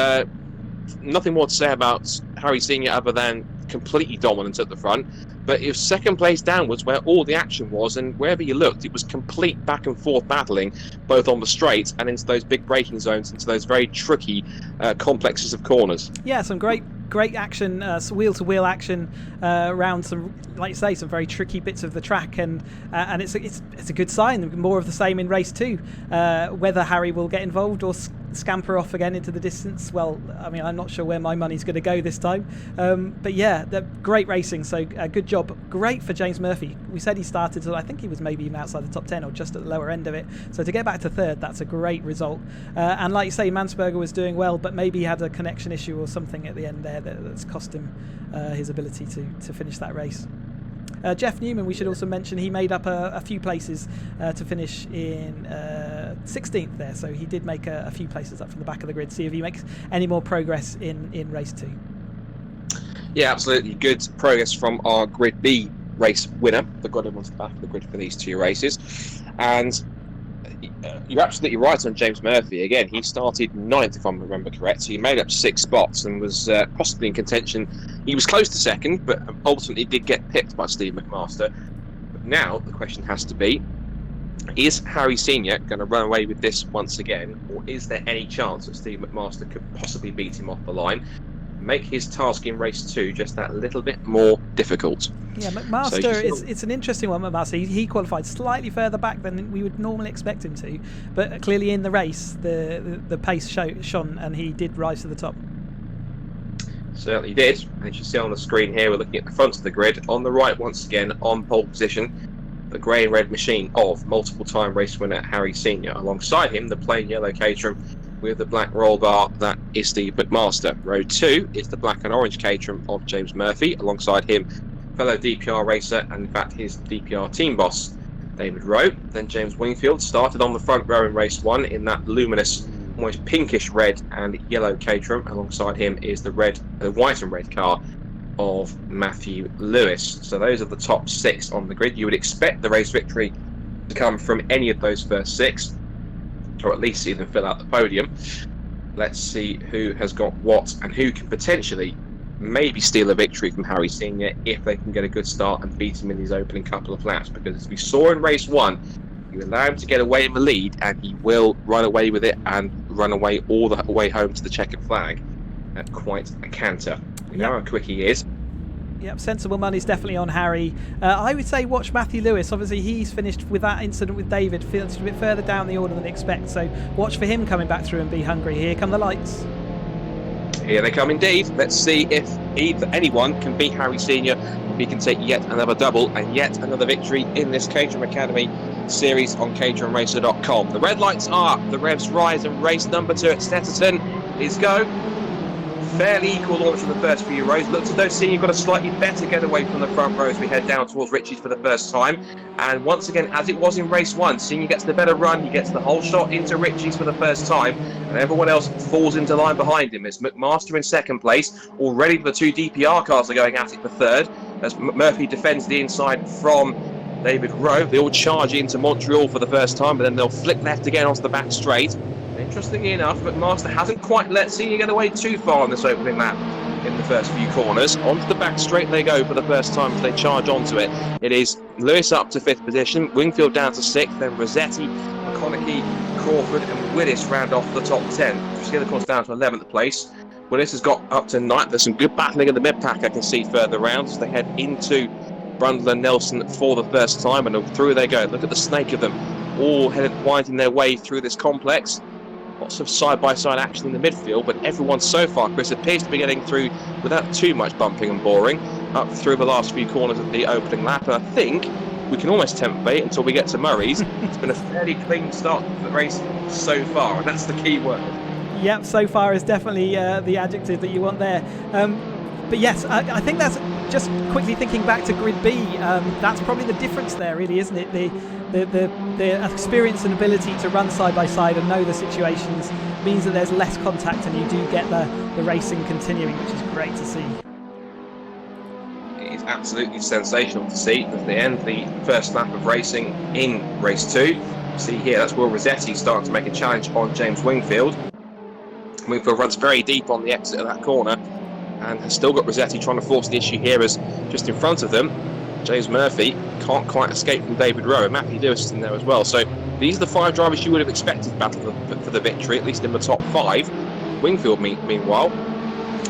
Nothing more to say about Harry Senior other than completely dominant at the front. But it was second place downwards where all the action was, and wherever you looked, it was complete back and forth battling, both on the straight and into those big braking zones, into those very tricky complexes of corners. Yeah, some great action, wheel-to-wheel action around some, like you say, some very tricky bits of the track, and it's a good sign. More of the same in race 2. Whether Harry will get involved or scamper off again into the distance, well, I mean, I'm not sure where my money's going to go this time. But yeah, great racing, so good job. Great for James Murphy. We said he started, so I think he was maybe even outside the top 10 or just at the lower end of it. So to get back to third, that's a great result. And like you say, Mansberger was doing well, but maybe he had a connection issue or something at the end there that's cost him his ability to finish that race. Jeff Newman, we should also mention, he made up a few places to finish in 16th there, so he did make a few places up from the back of the grid. See if he makes any more progress in race 2. Yeah, absolutely. Good progress from our Grid B race winner, the got him onto the back of the grid for these 2 races. And you're absolutely right on James Murphy. Again, he started 9th, if I remember correct, so he made up 6 spots and was possibly in contention. He was close to second, but ultimately did get pipped by Steve McMaster. But now the question has to be, is Harry Senior going to run away with this once again, or is there any chance that Steve McMaster could possibly beat him off the line, make his task in race 2 just that little bit more difficult? Yeah, McMaster, it's an interesting one. McMaster, he qualified slightly further back than we would normally expect him to, but clearly in the race the pace shone and he did rise to the top. Certainly did. And as you see on the screen here, we're looking at the front of the grid. On the right, once again, on pole position, the grey and red machine of multiple-time race winner Harry Senior. Alongside him, the plain yellow Caterham with the black roll bar, that is Steve McMaster. Row 2 is the black and orange Caterham of James Murphy. Alongside him, fellow DPR racer and in fact his DPR team boss, David Rowe. Then James Wingfield started on the front row in race 1 in that luminous, almost pinkish red and yellow Caterham. Alongside him is the white and red car of Matthew Lewis. So those are the top 6 on the grid. You would expect the race victory to come from any of those first 6, or at least see them fill out the podium. Let's see who has got what and who can potentially maybe steal a victory from Harry Senior if they can get a good start and beat him in his opening couple of laps, because as we saw in race 1, you allow him to get away in the lead and he will run away with it and run away all the way home to the checkered flag at quite a canter. We know how quick he is. Yep, sensible money's definitely on Harry. I would say watch Matthew Lewis. Obviously, he's finished with that incident with David, feels a bit further down the order than expect. So watch for him coming back through and be hungry. Here come the lights. Here they come indeed. Let's see if anyone can beat Harry Senior. He can take yet another double and yet another victory in this Caterham Academy series on caterhamracer.com. The red lights are up. The revs rise, and race number 2 at Snetterton is go. Fairly equal launch from the first few rows. Looks as though Senior got a slightly better getaway from the front row as we head down towards Ritchie's for the first time. And once again, as it was in race 1, Senior gets the better run. He gets the whole shot into Ritchie's for the first time, and everyone else falls into line behind him. It's McMaster in second place. Already the 2 DPR cars are going at it for third, as Murphy defends the inside from David Rowe. They all charge into Montreal for the first time, but then they'll flick left again onto the back straight. Interestingly enough, McMaster hasn't quite let Senior get away too far on this opening lap in the first few corners. Onto the back straight they go for the first time as they charge onto it. It is Lewis up to 5th position, Wingfield down to 6th, then Rossetti, McConaughey, Crawford and Willis round off the top 10. Skillicorn's down to 11th place. Willis has got up to 9th. There's some good battling in the mid-pack I can see further round as they head into Brundle and Nelson for the first time, and through they go. Look at the snake of them, all winding their way through this complex. Lots of side-by-side action in the midfield, but everyone so far, Chris, appears to be getting through without too much bumping and boring up through the last few corners of the opening lap. And I think we can almost tempt fate until we get to Murray's. It's been a fairly clean start to the race so far, and that's the key word. Yep, so far is definitely the adjective that you want there. But yes, I think that's just quickly thinking back to Grid B. That's probably the difference there, really, isn't it? The experience and ability to run side by side and know the situations means that there's less contact, and you do get the racing continuing, which is great to see. It is absolutely sensational to see at the end the first lap of racing in race 2. See here, that's Will Rossetti starting to make a challenge on James Wingfield. Wingfield runs very deep on the exit of that corner and has still got Rossetti trying to force the issue here, as just in front of them James Murphy can't quite escape from David Rowe, and Matthew Lewis is in there as well. So these are the 5 drivers you would have expected to battle for the victory, at least in the top 5. Wingfield, meanwhile,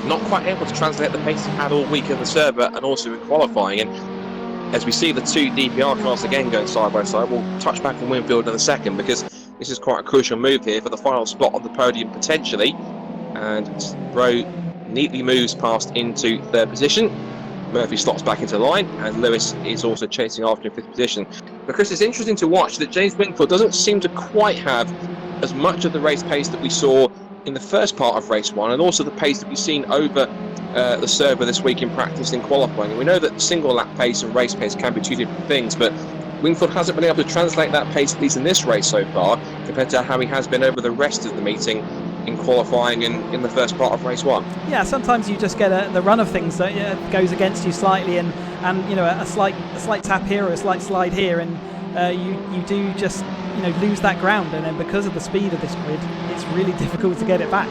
not quite able to translate the pace he had all week in the server and also in qualifying. And as we see the 2 DPR cars again going side by side, we'll touch back on Wingfield in a second, because this is quite a crucial move here for the final spot on the podium potentially. And Rowe neatly moves past into 3rd position. Murphy slots back into line, and Lewis is also chasing after in 5th position. But Chris, it's interesting to watch that James Wingfield doesn't seem to quite have as much of the race pace that we saw in the first part of race 1, and also the pace that we've seen over the server this week in practice in qualifying. And we know that single lap pace and race pace can be 2 different things, but Wingfield hasn't been able to translate that pace, at least in this race so far, compared to how he has been over the rest of the meeting in qualifying and in the first part of race 1. Yeah, sometimes you just get the run of things that goes against you slightly, and you know, a slight tap here or a slight slide here, and you do just lose that ground, and then because of the speed of this grid, it's really difficult to get it back.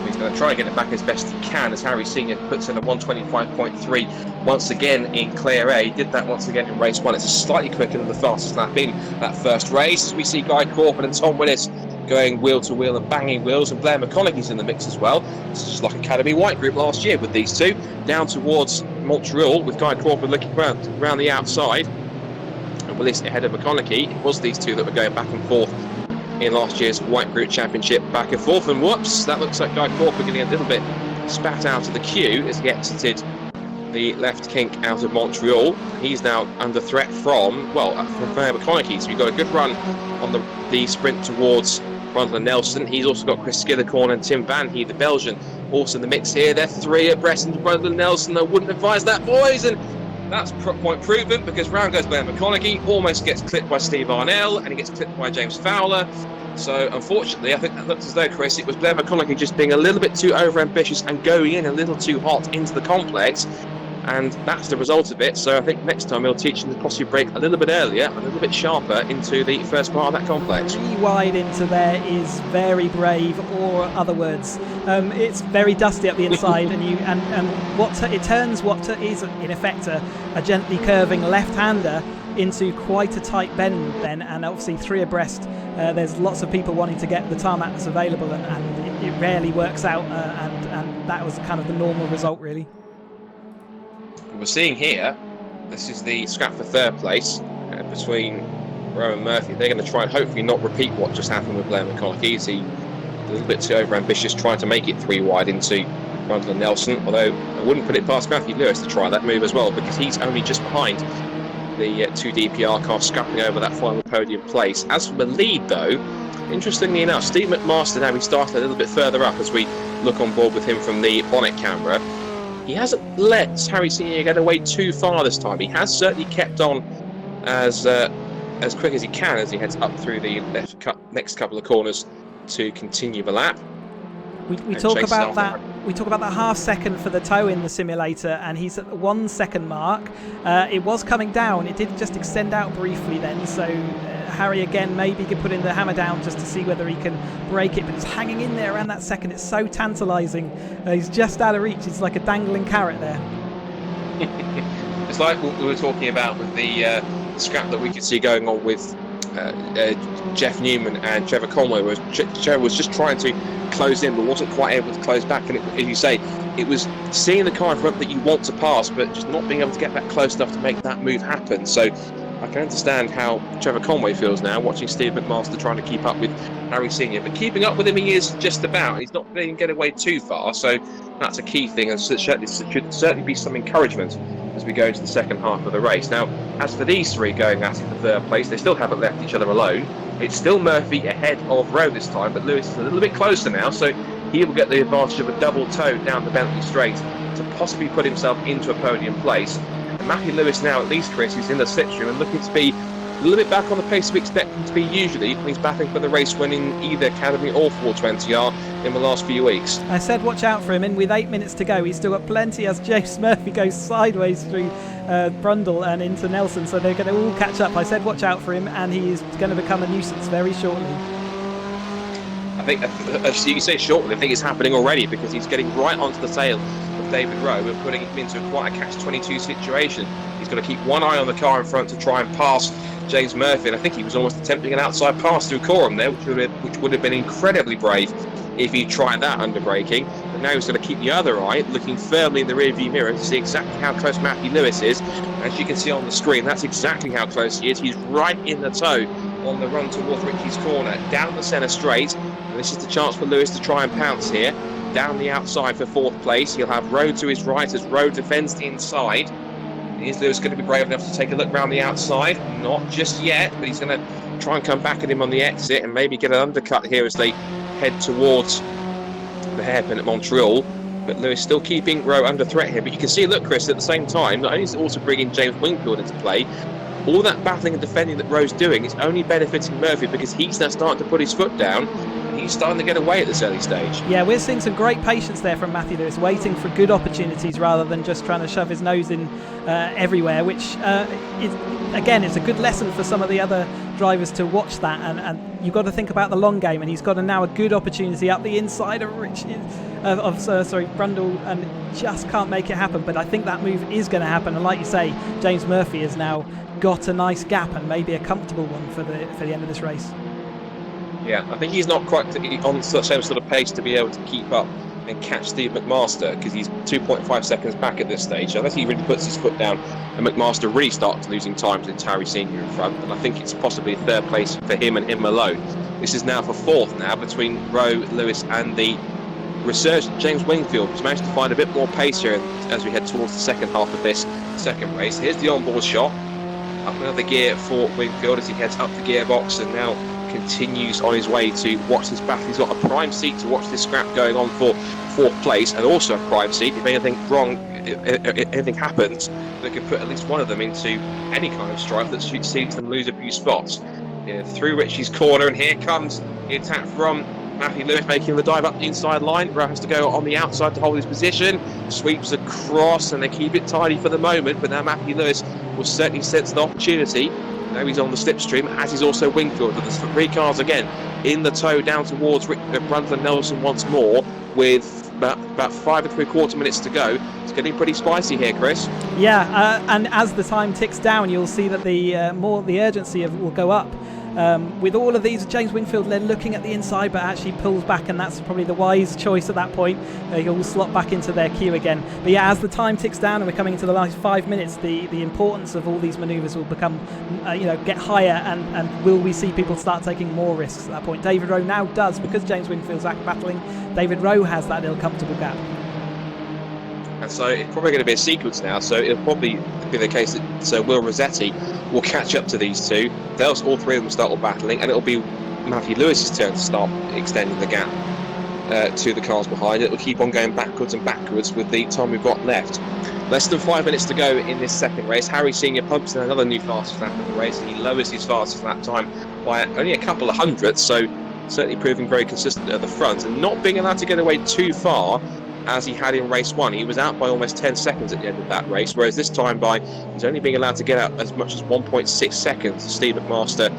He's going to try and get it back as best he can, as Harry Senior puts in a 125.3 once again in Clear A. He did that once again in race 1. It's slightly quicker than the fastest lap in that first race, as we see Guy Crawford and Tom Willis going wheel to wheel and banging wheels, and Blair McConaughey's in the mix as well. It's just like Academy White Group last year with these 2. Down towards Montreal with Guy Crawford looking around the outside, and Willis ahead of McConaughey. It was these 2 that were going back and forth in last year's White Group Championship, back and forth, and whoops, that looks like Guy Crawford getting a little bit spat out of the queue as he exited the left kink out of Montreal. He's now under threat from Blair McConaughey, so we've got a good run on the sprint towards Brundle and Nelson. He's also got Chris Skillicorn and Tim Van He, the Belgian, also in the mix here. They're 3 abreast into Brundle and Nelson. I wouldn't advise that, boys, and that's point proven, because round goes Blair McConaughey, almost gets clipped by Steve Arnell, and he gets clipped by James Fowler. So unfortunately, I think that looks as though, Chris, it was Blair McConaughey just being a little bit too over-ambitious and going in a little too hot into the complex, and that's the result of it. So I think next time he'll teach him to possibly brake a little bit earlier, a little bit sharper into the first part of that complex. 3 wide into there is very brave, or other words, it's very dusty up the inside, and it turns what is in effect a gently curving left-hander into quite a tight bend then, and obviously 3 abreast. There's lots of people wanting to get the tarmac that's available, and it rarely works out, and that was kind of the normal result, really. We're seeing here, this is the scrap for 3rd place between Rowe and Murphy. They're going to try and hopefully not repeat what just happened with Blair McConaughey. Is he a little bit too over-ambitious, trying to make it 3 wide into Brundle and Nelson, although I wouldn't put it past Matthew Lewis to try that move as well, because he's only just behind the 2 DPR cars, scrapping over that final podium place. As for the lead, though, interestingly enough, Steve McMaster now, he started a little bit further up as we look on board with him from the bonnet camera. He hasn't let Harry Senior get away too far this time. He has certainly kept on as quick as he can as he heads up through the next couple of corners to continue the lap. We talk about that. We talk about that half second for the toe in the simulator, and he's at the 1 second mark. It was coming down. It did just extend out briefly then. So Harry again maybe could put in the hammer down just to see whether he can break it, but he's hanging in there around that second. It's so tantalising. He's just out of reach. It's like a dangling carrot there. It's like what we were talking about with the scrap that we could see going on with Jeff Newman and Trevor Conway, where Trevor was just trying to close in but wasn't quite able to close back, and as you say, it was seeing the car in front that you want to pass but just not being able to get back close enough to make that move happen. So I can understand how Trevor Conway feels now, watching Steve McMaster trying to keep up with Harry Senior, but keeping up with him he is just about. He's not letting him get away too far, so that's a key thing, and should certainly be some encouragement as we go into the second half of the race. Now, as for these 3 going at it for 3rd place, they still haven't left each other alone. It's still Murphy ahead of Rowe this time, but Lewis is a little bit closer now, so he will get the advantage of a double toe down the Bentley Straight to possibly put himself into a podium place. And Matthew Lewis now, at least, Chris, is in the slipstream and looking to be a little bit back on the pace we expect him to be usually when he's battling for the race winning either Academy or 420R in the last few weeks. I said watch out for him, and with 8 minutes to go, he's still got plenty as James Murphy goes sideways through Brundle and into Nelson, so they're going to all catch up. I said watch out for him, and he is going to become a nuisance very shortly. I think, as you say shortly, I think it's happening already because he's getting right onto the tail of David Rowe and putting him into quite a catch-22 situation. He's got to keep one eye on the car in front to try and pass James Murphy, and I think he was almost attempting an outside pass through Caterham there, which would have been incredibly brave if he tried that under braking. But now he's going to keep the other eye looking firmly in the rearview mirror to see exactly how close Matthew Lewis is. As you can see on the screen, that's exactly how close he is. He's right in the toe on the run towards Ritchie's corner, down the centre straight, and this is the chance for Lewis to try and pounce here. Down the outside for 4th place, he'll have Rowe to his right as Rowe defends the inside. Is Lewis going to be brave enough to take a look round the outside? Not just yet, but he's going to try and come back at him on the exit and maybe get an undercut here as they head towards the hairpin at Montreal. But Lewis still keeping Rowe under threat here. But you can see, look, Chris, at the same time, not only is it also bringing James Wingfield into play, all that battling and defending that Rowe's doing is only benefiting Murphy because he's now starting to put his foot down. He's starting to get away at this early stage. Yeah, we're seeing some great patience there from Matthew Lewis, waiting for good opportunities rather than just trying to shove his nose in everywhere, which it's a good lesson for some of the other drivers to watch that, and you've got to think about the long game, and he's got now a good opportunity up the inside of Brundle, and just can't make it happen. But I think that move is going to happen, and like you say, James Murphy has now got a nice gap and maybe a comfortable one for the end of this race. Yeah, I think he's not quite on the same sort of pace to be able to keep up and catch Steve McMaster, because he's 2.5 seconds back at this stage. Unless he really puts his foot down and McMaster really starts losing time to Harry Senior in front, and I think it's possibly 3rd place for him and him alone. This is now for 4th now between Rowe, Lewis and the resurgent James Wingfield, who's managed to find a bit more pace here as we head towards the second half of this second race. Here's the onboard shot. Up another gear for Wingfield as he heads up the gearbox and now continues on his way to watch this battle. He's got a prime seat to watch this scrap going on for 4th place, and also a prime seat if anything anything happens that could put at least one of them into any kind of strife that sees them lose a few spots. Through Ritchie's corner, and here comes the attack from Matthew Lewis, making the dive up the inside line. Rowe has to go on the outside to hold his position, sweeps across, and they keep it tidy for the moment, but now Matthew Lewis will certainly sense the opportunity. Now he's on the slipstream, as is also Wingfield. But there's 3 cars again in the tow down towards Brundle and Nelson once more, with about 5 3/4 minutes to go. It's getting pretty spicy here, Chris. Yeah, and as the time ticks down, you'll see that the urgency will go up. With all of these, James Wingfield, they're looking at the inside but actually pulls back, and that's probably the wise choice at that point. He'll slot back into their queue again. But yeah, as the time ticks down and we're coming into the last 5 minutes, the importance of all these manoeuvres will become, get higher, and will we see people start taking more risks at that point? David Rowe now does, because James Wingfield's battling. David Rowe has that little comfortable gap. And so it's probably going to be a sequence now, so it'll probably be the case that Will Rossetti will catch up to these two. All 3 of them start battling, and it'll be Matthew Lewis's turn to start extending the gap to the cars behind. It will keep on going backwards and backwards with the time we've got left. Less than 5 minutes to go in this second race. Harry Senior pumps in another new fastest lap of the race, and he lowers his fastest lap time by only a couple of hundredths, so certainly proving very consistent at the front and not being allowed to get away too far as he had in race 1. He was out by almost 10 seconds at the end of that race, whereas this time he's only being allowed to get out as much as 1.6 seconds. Steve McMaster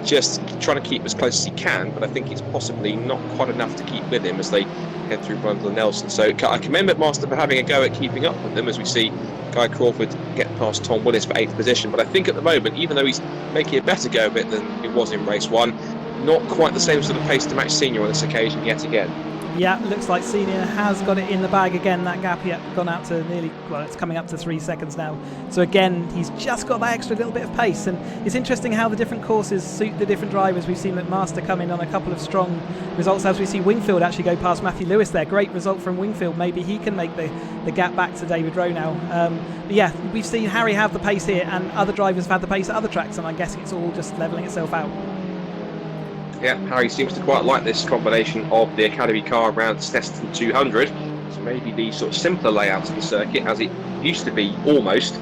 just trying to keep as close as he can, but I think it's possibly not quite enough to keep with him as they head through Brundle and Nelson. So I commend McMaster for having a go at keeping up with them as we see Guy Crawford get past Tom Willis for 8th position. But I think at the moment, even though he's making a better go of it than he was in race 1, not quite the same sort of pace to match Senior on this occasion yet again. Yeah, looks like Senior has got it in the bag again. That gap gone out to it's coming up to 3 seconds now. So again, he's just got that extra little bit of pace. And it's interesting how the different courses suit the different drivers. We've seen McMaster come in on a couple of strong results, as we see Wingfield actually go past Matthew Lewis there. Great result from Wingfield. Maybe he can make the gap back to David Rowe now. But yeah, we've seen Harry have the pace here, and other drivers have had the pace at other tracks, and I'm guessing it's all just levelling itself out. Yeah, Harry seems to quite like this combination of the Academy car around Snetterton 200. So maybe the sort of simpler layout of the circuit, as it used to be almost,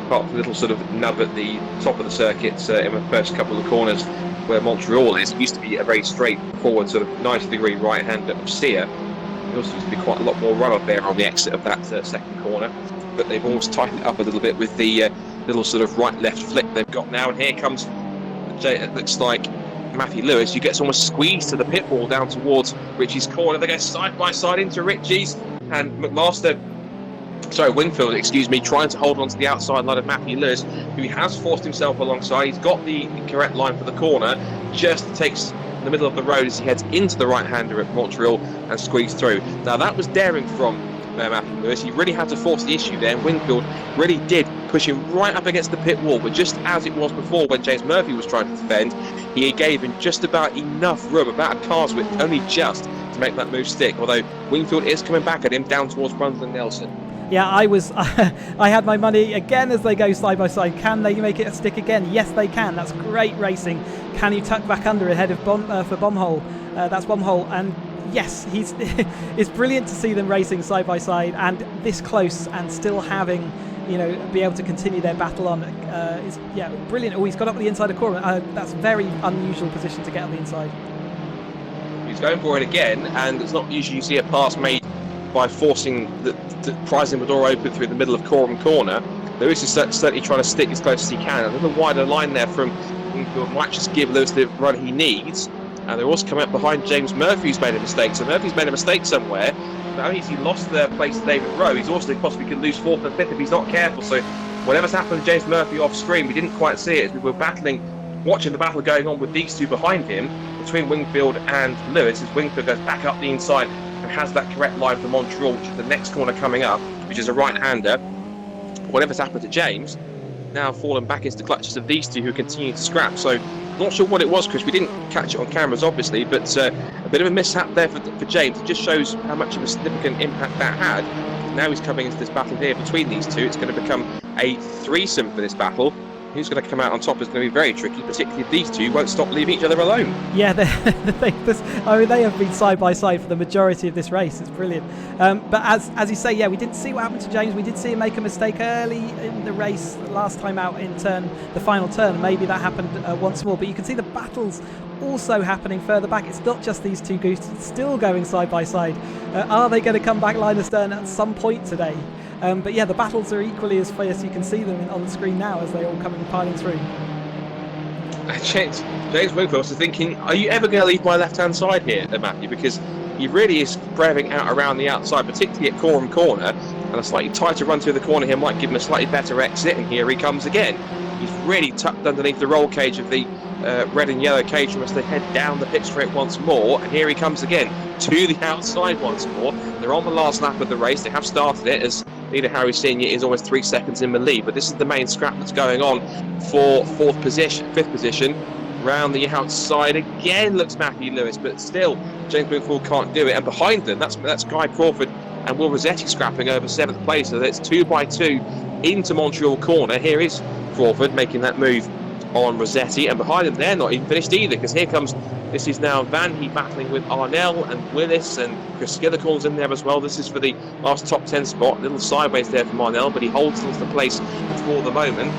apart from the little sort of nub at the top of the circuit in the first couple of corners where Montreal is. It used to be a very straightforward sort of 90-degree right-hander of Sear. There also used to be quite a lot more run-up there on the exit of that second corner. But they've almost tightened it up a little bit with the little sort of right-left flip they've got now. And here comes, it looks like, Matthew Lewis, who gets almost squeezed to the pit wall down towards Richie's corner. They go side by side into Richie's, and Wingfield, trying to hold on to the outside line of Matthew Lewis, who has forced himself alongside. He's got the correct line for the corner, just takes the middle of the road as he heads into the right-hander at Montreal and squeezed through. Now that was daring from Matthew Lewis. He really had to force the issue there, and Wingfield really did push him right up against the pit wall, but just as it was before when James Murphy was trying to defend, he gave him just about enough room, about a car's width, only just, to make that move stick, although Wingfield is coming back at him down towards Brundle and Nelson. Yeah, I had my money again as they go side by side. Can they make it a stick again? Yes, they can. That's great racing. Can you tuck back under ahead of for Bomhole? That's Bomhole, and yes, it's brilliant to see them racing side by side and this close and still having, be able to continue their battle on. It's brilliant. Oh, he's got up the inside of Corbin. That's a very unusual position to get on the inside. He's going for it again, and it's not usually you see a pass made by forcing prizing the door open through the middle of Coram corner. Lewis is certainly trying to stick as close as he can. A little wider line there from Wingfield might just give Lewis the run he needs. And they're also coming up behind James Murphy, who's made a mistake. So Murphy's made a mistake somewhere. Not only has he lost their place to David Rowe, he's also possibly could lose 4th and 5th if he's not careful. So whatever's happened to James Murphy off screen, we didn't quite see it as we were watching the battle going on with these two behind him, between Wingfield and Lewis, as Wingfield goes back up the inside and has that correct line for Montreal, which is the next corner coming up, which is a right-hander. Whatever's happened to James, now fallen back into the clutches of these two who continue to scrap. So not sure what it was, Chris. We didn't catch it on cameras, obviously, but a bit of a mishap there for James. It just shows how much of a significant impact that had. Now he's coming into this battle here between these two. It's going to become a threesome for this battle. Who's going to come out on top is going to be very tricky, particularly if these two won't stop leaving each other alone. Yeah, they have been side by side for the majority of this race. It's brilliant. But as you say, we didn't see what happened to James. We did see him make a mistake early in the race last time out in the final turn. Maybe that happened once more. But you can see the battles also happening further back. It's not just these two gooses still going side by side. Are they going to come back line astern at some point today? But the battles are equally as fierce. You can see them on the screen now as they all come piling through. James Wingfield is thinking, are you ever going to leave my left-hand side here, Matthew? Because he really is revving out around the outside, particularly at Coram corner, and a slightly tighter run through the corner here might give him a slightly better exit, and here he comes again. He's really tucked underneath the roll cage of the red and yellow Caterham as they head down the pit straight once more, and here he comes again to the outside once more. They're on the last lap of the race. They have started it as Leader Harry Senior is almost 3 seconds in the lead, but this is the main scrap that's going on for fifth position. Round the outside again looks Matthew Lewis, but still James Wingfield can't do it. And behind them, that's Guy Crawford and Will Rossetti scrapping over 7th place. So that's 2 by 2 into Montreal corner. Here is Crawford making that move on Rossetti, and behind them they're not even finished either, because this is now Vanhee battling with Arnell and Willis, and Chris Skillicorn's in there as well. This is for the last top 10 spot. A little sideways there from Arnell, but he holds onto the place for the moment.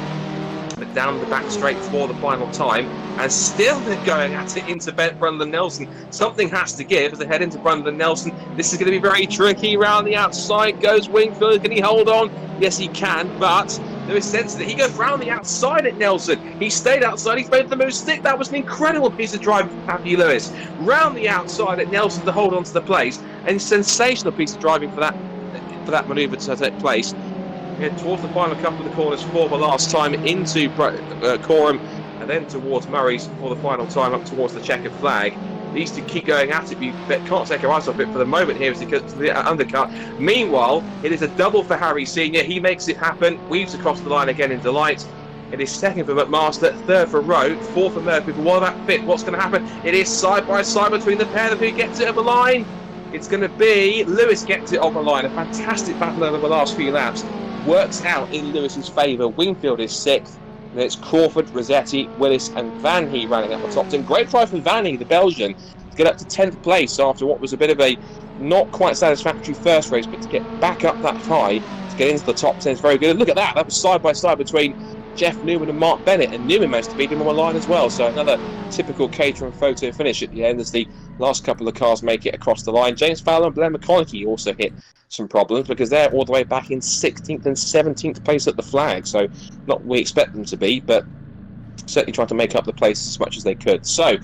But down the back straight for the final time, and still they're going at it into Brundle and Nelson. Something has to give as they head into Brundle and Nelson. This is going to be very tricky. Round the outside goes Wingfield. Can he hold on? Yes, he can, but there is sense that he goes round the outside at Nelson. He stayed outside. He's made the move stick. That was an incredible piece of driving from Matthew Lewis. Round the outside at Nelson to hold on to the place, and a sensational piece of driving for that manoeuvre to take place. Towards the final couple of the corners for the last time into Coram, and then towards Murray's for the final time up towards the checkered flag. These two keep going at it, but can't take our eyes off it for the moment here as he gets to the undercut. Meanwhile, it is a double for Harry Senior. He makes it happen, weaves across the line again in delight. It is 2nd for McMaster, 3rd for Rowe, 4th for Murphy. But what about 5th? What's going to happen? It is side by side between the pair of who gets it over the line. It's going to be Lewis gets it over the line. A fantastic battle over the last few laps. Works out in Lewis's favour. Wingfield is 6th. Then it's Crawford, Rossetti, Willis and Van Hee running up the top 10. Great try from Van Hee, the Belgian, to get up to 10th place after what was a bit of a not quite satisfactory first race, but to get back up that high, to get into the top 10 is very good. And look at that, that was side by side between Jeff Newman and Mark Bennett, and Newman managed to beat him on the line as well. So another typical Caterham photo finish at the end as the last couple of cars make it across the line. James Fowler and Blair McConaughey also hit some problems because they're all the way back in 16th and 17th place at the flag. So not we expect them to be, but certainly trying to make up the place as much as they could. So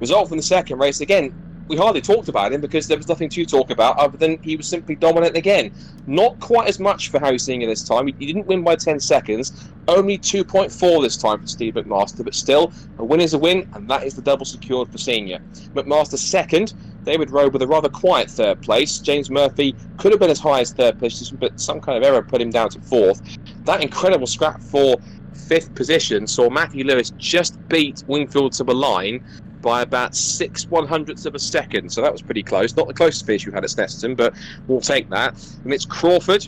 result from the second race, again, we hardly talked about him because there was nothing to talk about other than he was simply dominant again. Not quite as much for Harry Senior this time. He didn't win by 10 seconds. Only 2.4 this time for Steve McMaster, but still, a win is a win, and that is the double secured for Senior. McMaster second. David Rowe with a rather quiet third place. James Murphy could have been as high as third position, but some kind of error put him down to fourth. That incredible scrap for fifth position saw Matthew Lewis just beat Wingfield to the line by about 6/100ths of a second. So that was pretty close. Not the closest finish we've had at Snetterton, but we'll take that. And it's Crawford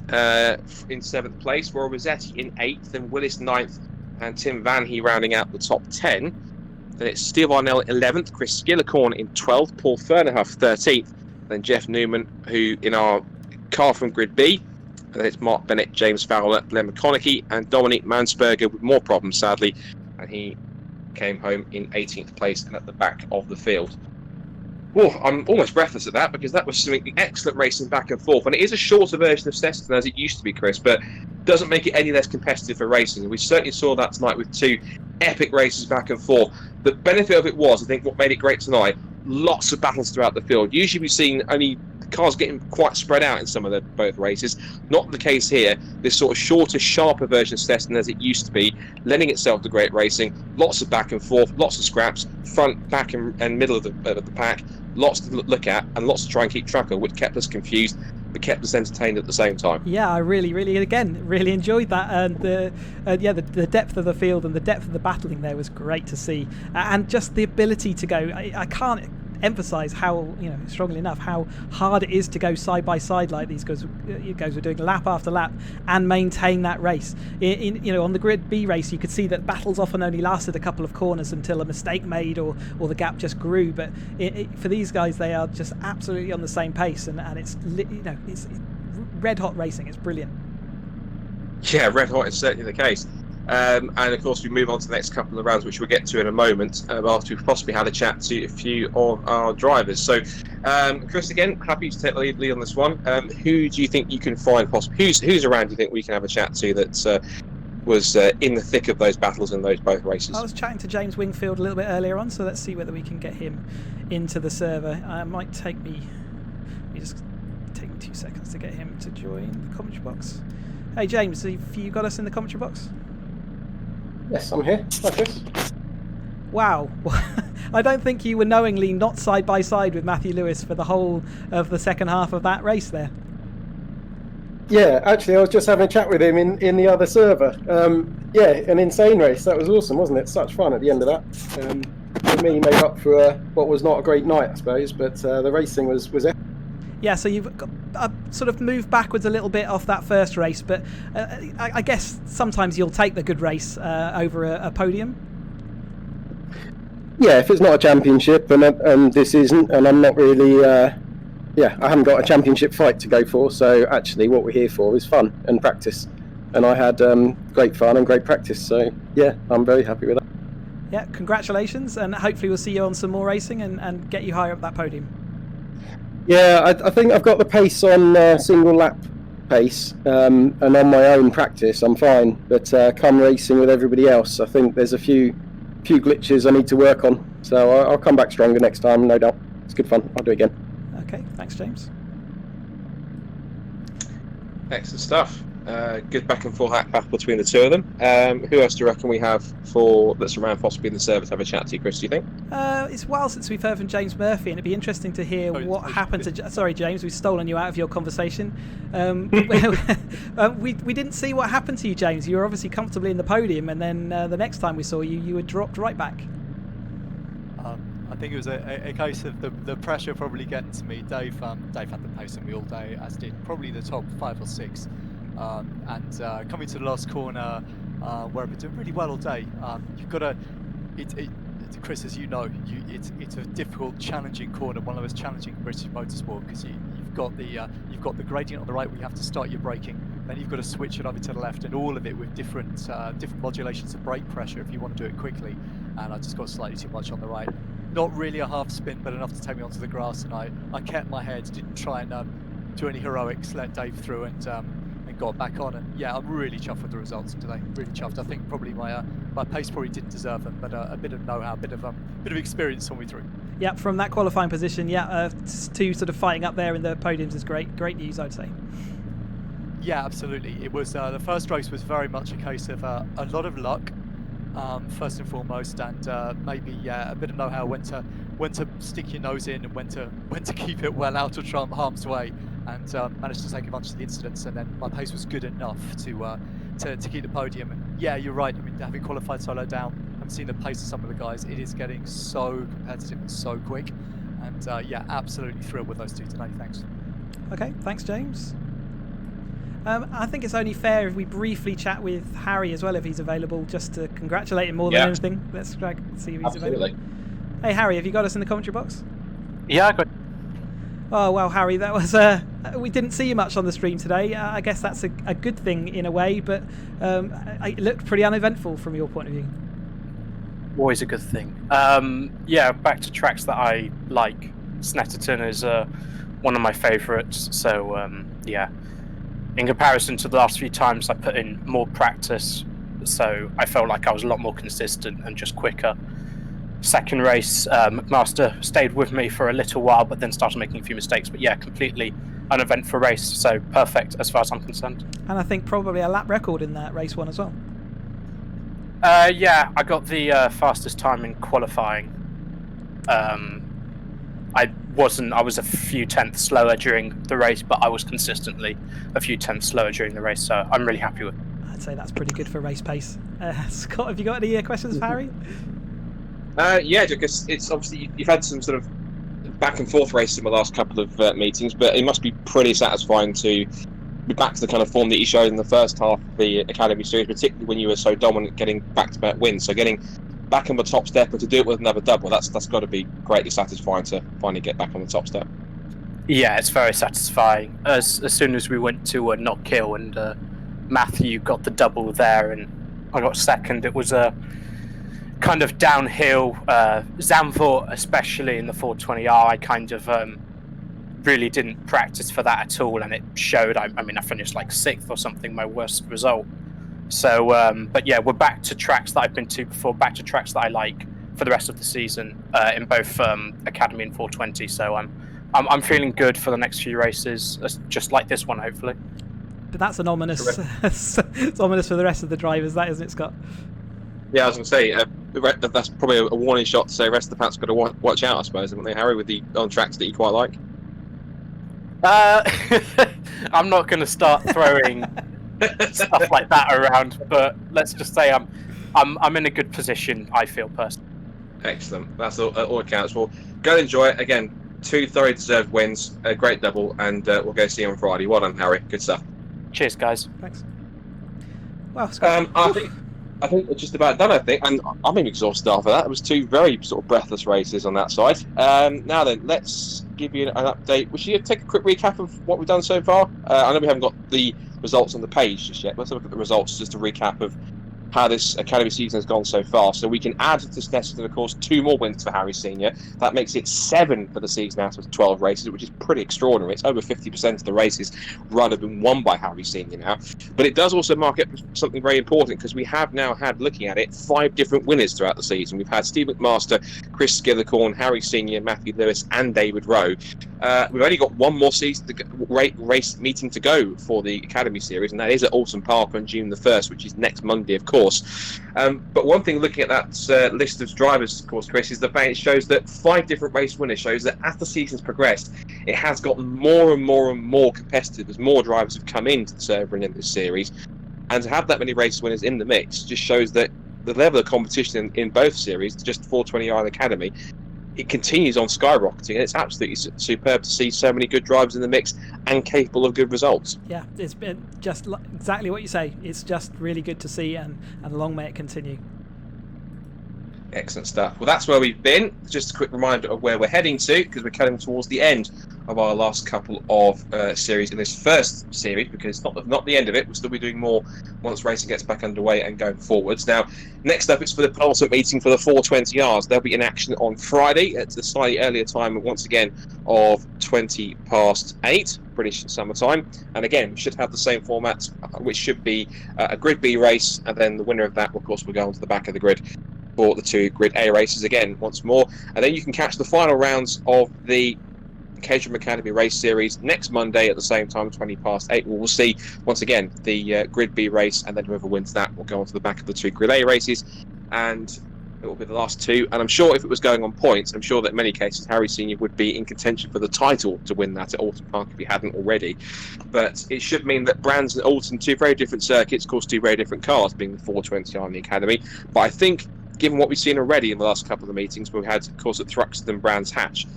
in 7th place, Roy Rossetti in 8th, and Willis 9th, and Tim Van Hee rounding out the top 10. Then it's Steve Arnell 11th, Chris Skillicorn in 12th, Paul Fernerhuff 13th, then Jeff Newman, who in our car from Grid B, and then it's Mark Bennett, James Fowler, Blair McConaughey, and Dominic Mansberger with more problems, sadly, and he came home in 18th place and at the back of the field. Oh, I'm almost breathless at that because that was some excellent racing back and forth, and it is a shorter version of Snetterton as it used to be, Chris, but doesn't make it any less competitive for racing. We certainly saw that tonight with two epic races back and forth. The benefit of it was, I think, what made it great tonight, lots of battles throughout the field. Usually we've seen only cars getting quite spread out in some of the both races. Not the case here. This sort of shorter, sharper version of Snetterton as it used to be, lending itself to great racing. Lots of back and forth, lots of scraps, front, back, and middle of the pack. Lots to look at and lots to try and keep track of, which kept us confused but kept us entertained at the same time. Yeah, I really enjoyed that, and the depth of the field and the depth of the battling there was great to see, and just the ability to go. I can't emphasize how, strongly enough, how hard it is to go side by side like these guys were doing lap after lap and maintain that race. On the Grid B race, you could see that battles often only lasted a couple of corners until a mistake made or the gap just grew. But for these guys, they are just absolutely on the same pace, and it's it's red hot racing. It's brilliant. Yeah, red hot is certainly the case. And of course we move on to the next couple of rounds, which we'll get to in a moment, after we've possibly had a chat to a few of our drivers. So Chris, again, happy to take the lead on this one. Who do you think you can find possibly, who's around do you think we can have a chat to that was in the thick of those battles in those both races? I was chatting to James Wingfield a little bit earlier on, so let's see whether we can get him into the server. It might take me 2 seconds to get him to join the commentary box. Hey James, have you got us in the commentary box? Yes, I'm here. Hi, Chris. Wow. I don't think you were knowingly not side by side with Matthew Lewis for the whole of the second half of that race there. Yeah, actually, I was just having a chat with him in the other server. An insane race. That was awesome, wasn't it? Such fun at the end of that. For me, made up for what was not a great night, I suppose, but the racing was epic. Yeah, so you've got, sort of moved backwards a little bit off that first race, but I guess sometimes you'll take the good race over a podium. Yeah, if it's not a championship, and this isn't, and I'm not really, I haven't got a championship fight to go for, so actually what we're here for is fun and practice. And I had great fun and great practice, so yeah, I'm very happy with that. Yeah, congratulations, and hopefully we'll see you on some more racing and get you higher up that podium. Yeah, I think I've got the pace on single lap pace, and on my own practice I'm fine, but come racing with everybody else, I think there's a few glitches I need to work on, so I'll come back stronger next time, no doubt. It's good fun. I'll do it again. Okay, thanks James. Excellent stuff. Good back and forth battle between the two of them. Who else do you reckon we have that's around possibly in the server to have a chat to, Chris, do you think? It's a while since we've heard from James Murphy, and it'd be interesting to hear what happened to... Sorry, James, we've stolen you out of your conversation. We didn't see what happened to you, James. You were obviously comfortably in the podium, and then the next time we saw you, you were dropped right back. I think it was a case of the pressure probably getting to me. Dave had the pace on me all day, as did probably the top 5 or 6. And coming to the last corner, where I've been doing really well all day. You've got to, Chris, as you know, it's a difficult, challenging corner, one of the most challenging in British motorsport, because you've got the gradient on the right where you have to start your braking, then you've got to switch it over to the left, and all of it with different modulations of brake pressure if you want to do it quickly. And I just got slightly too much on the right. Not really a half spin, but enough to take me onto the grass, and I kept my head, didn't try and do any heroics, let Dave through, and got back on. And yeah, I'm really chuffed with the results today. Really chuffed. I think probably my pace probably didn't deserve them, but a bit of know-how, a bit of experience saw me through. Yeah, from that qualifying position, two sort of fighting up there in the podiums is great news, I'd say. Yeah, absolutely. It was the first race was very much a case of a lot of luck, first and foremost, and maybe a bit of know-how when to stick your nose in and when to keep it well out of harm's way, and managed to take advantage of the incidents. And then my pace was good enough to keep the podium. And yeah, you're right. I mean, having qualified so low down, I've seen the pace of some of the guys. It is getting so competitive and so quick. And absolutely thrilled with those two today. Thanks. Okay, thanks, James. I think it's only fair if we briefly chat with Harry as well, if he's available, just to congratulate him more than anything. Let's see if he's available. Hey, Harry, have you got us in the commentary box? Yeah, I got. Oh, well, Harry, that was we didn't see you much on the stream today. I guess that's a good thing in a way, but it looked pretty uneventful from your point of view. Always a good thing. Back to tracks that I like. Snetterton is one of my favourites, so in comparison to the last few times, I put in more practice, so I felt like I was a lot more consistent and just quicker. Second race, McMaster stayed with me for a little while, but then started making a few mistakes. But yeah, completely uneventful race, so perfect as far as I'm concerned. And I think probably a lap record in that race one as well. I got the fastest time in qualifying. I was a few tenths slower during the race, but I was consistently a few tenths slower during the race, so I'm really happy with it. I'd say that's pretty good for race pace. Scott, have you got any questions for Harry? Because it's obviously you've had some sort of back and forth races in the last couple of meetings, but it must be pretty satisfying to be back to the kind of form that you showed in the first half of the Academy Series, particularly when you were so dominant getting back-to-back wins. So getting back on the top step and to do it with another double, that's got to be greatly satisfying to finally get back on the top step. Yeah, it's very satisfying. As soon as we went to Not Kill and Matthew got the double there and I got second, it was a kind of downhill. Zandvoort, especially in the 420R, I kind of really didn't practice for that at all, and it showed. I finished like 6th or something, my worst result. So, we're back to tracks that I've been to before, back to tracks that I like for the rest of the season in both Academy and 420. So I'm feeling good for the next few races, just like this one, hopefully. But that's an ominous, it's ominous for the rest of the drivers, that, isn't it, Scott? Yeah, I was going to say that's probably a warning shot to say the rest of the pack's got to watch out, I suppose, haven't they, Harry, with the on tracks that you quite like? I'm not going to start throwing stuff like that around, but let's just say I'm in a good position, I feel, personally. Excellent. That's all it counts for. Go enjoy it. Again, 2 thoroughly deserved wins, a great double, and we'll go see you on Friday. Well done, Harry. Good stuff. Cheers, guys. Thanks. Well, Scott. I think we're just about done, I think, and I'm even exhausted after that. It was 2 very sort of breathless races on that side. Now then, let's give you an update. We should take a quick recap of what we've done so far. I know we haven't got the results on the page just yet. Let's look at the results, just a recap of how this Academy season has gone so far. So we can add to Snetterton, of course, 2 more wins for Harry Senior. That makes it 7 for the season out of 12 races, which is pretty extraordinary. It's over 50% of the races run have been won by Harry Senior now. But it does also mark it something very important, because we have now had, looking at it, 5 different winners throughout the season. We've had Steve McMaster, Chris Skillicorn, Harry Senior, Matthew Lewis, and David Rowe. We've only got one more season race meeting to go for the Academy Series, and that is at Alton Park on June the 1st, which is next Monday, of course. But one thing looking at that list of drivers, of course, Chris, is the fact it shows that 5 different race winners shows that as the season's progressed, it has gotten more and more and more competitive as more drivers have come into the server and in this series. And to have that many race winners in the mix just shows that the level of competition in both series, just 420R and Academy, it continues on skyrocketing, and it's absolutely superb to see so many good drivers in the mix and capable of good results. Yeah, it's been just exactly what you say. It's just really good to see, and long may it continue. Excellent stuff. Well, that's where we've been. Just a quick reminder of where we're heading to, because we're coming towards the end of our last couple of series in this first series, because not the end of it. We'll still be doing more once racing gets back underway and going forwards. Now, next up, it's for the penultimate meeting for the 420Rs. They'll be in action on Friday at the slightly earlier time, once again, of 8:20 British summer time. And again, we should have the same format, which should be a Grid B race, and then the winner of that, of course, will go onto the back of the grid for the 2 Grid A races again once more. And then you can catch the final rounds of the Caterham Academy race series next Monday at the same time, 8:20. We'll see once again the Grid B race, and then whoever wins that will go onto the back of the 2 Grid A races, and it will be the last 2. And I'm sure if it was going on points, I'm sure that in many cases Harry Senior would be in contention for the title to win that at Alton Park if he hadn't already. But it should mean that Brands and Alton, 2 very different circuits, of course 2 very different cars, being the 420R and the Academy. But I think, given what we've seen already in the last couple of meetings, we've had, of course, at Thruxton and Brands Hatch,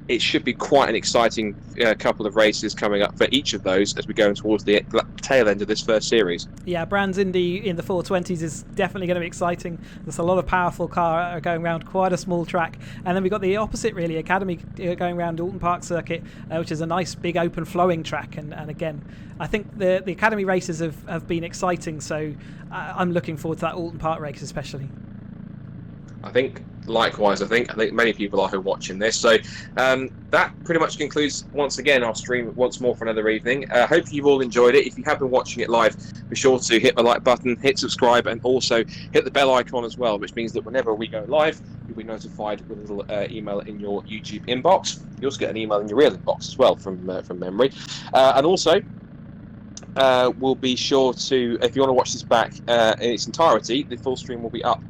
it should be quite an exciting couple of races coming up for each of those as we go towards the tail end of this first series. Yeah, Brands Indy in the 420s is definitely going to be exciting. There's a lot of powerful car going around quite a small track. And then we've got the opposite, really, Academy going around Alton Park Circuit, which is a nice, big, open, flowing track. And again, I think the Academy races have been exciting, so I'm looking forward to that Alton Park race especially. I think likewise. I think many people are who are watching this. So that pretty much concludes once again our stream once more for another evening. Hope you've all enjoyed it. If you have been watching it live, be sure to hit the like button, hit subscribe, and also hit the bell icon as well, which means that whenever we go live, you'll be notified with a little email in your YouTube inbox. You also get an email in your real inbox as well from memory, and also. We'll be sure to, if you want to watch this back in its entirety, the full stream will be up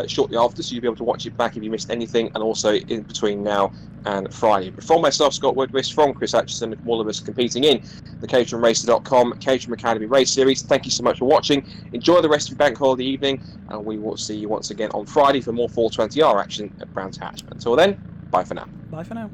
shortly after, so you'll be able to watch it back if you missed anything, and also in between now and Friday. But from myself, Scott Woodwiss, from Chris Hutchinson, and from all of us competing in the caterhamracer.com Caterham Academy Race Series, thank you so much for watching. Enjoy the rest of your bank holiday evening, and we will see you once again on Friday for more 420R action at Brands Hatch. Until then, bye for now. Bye for now.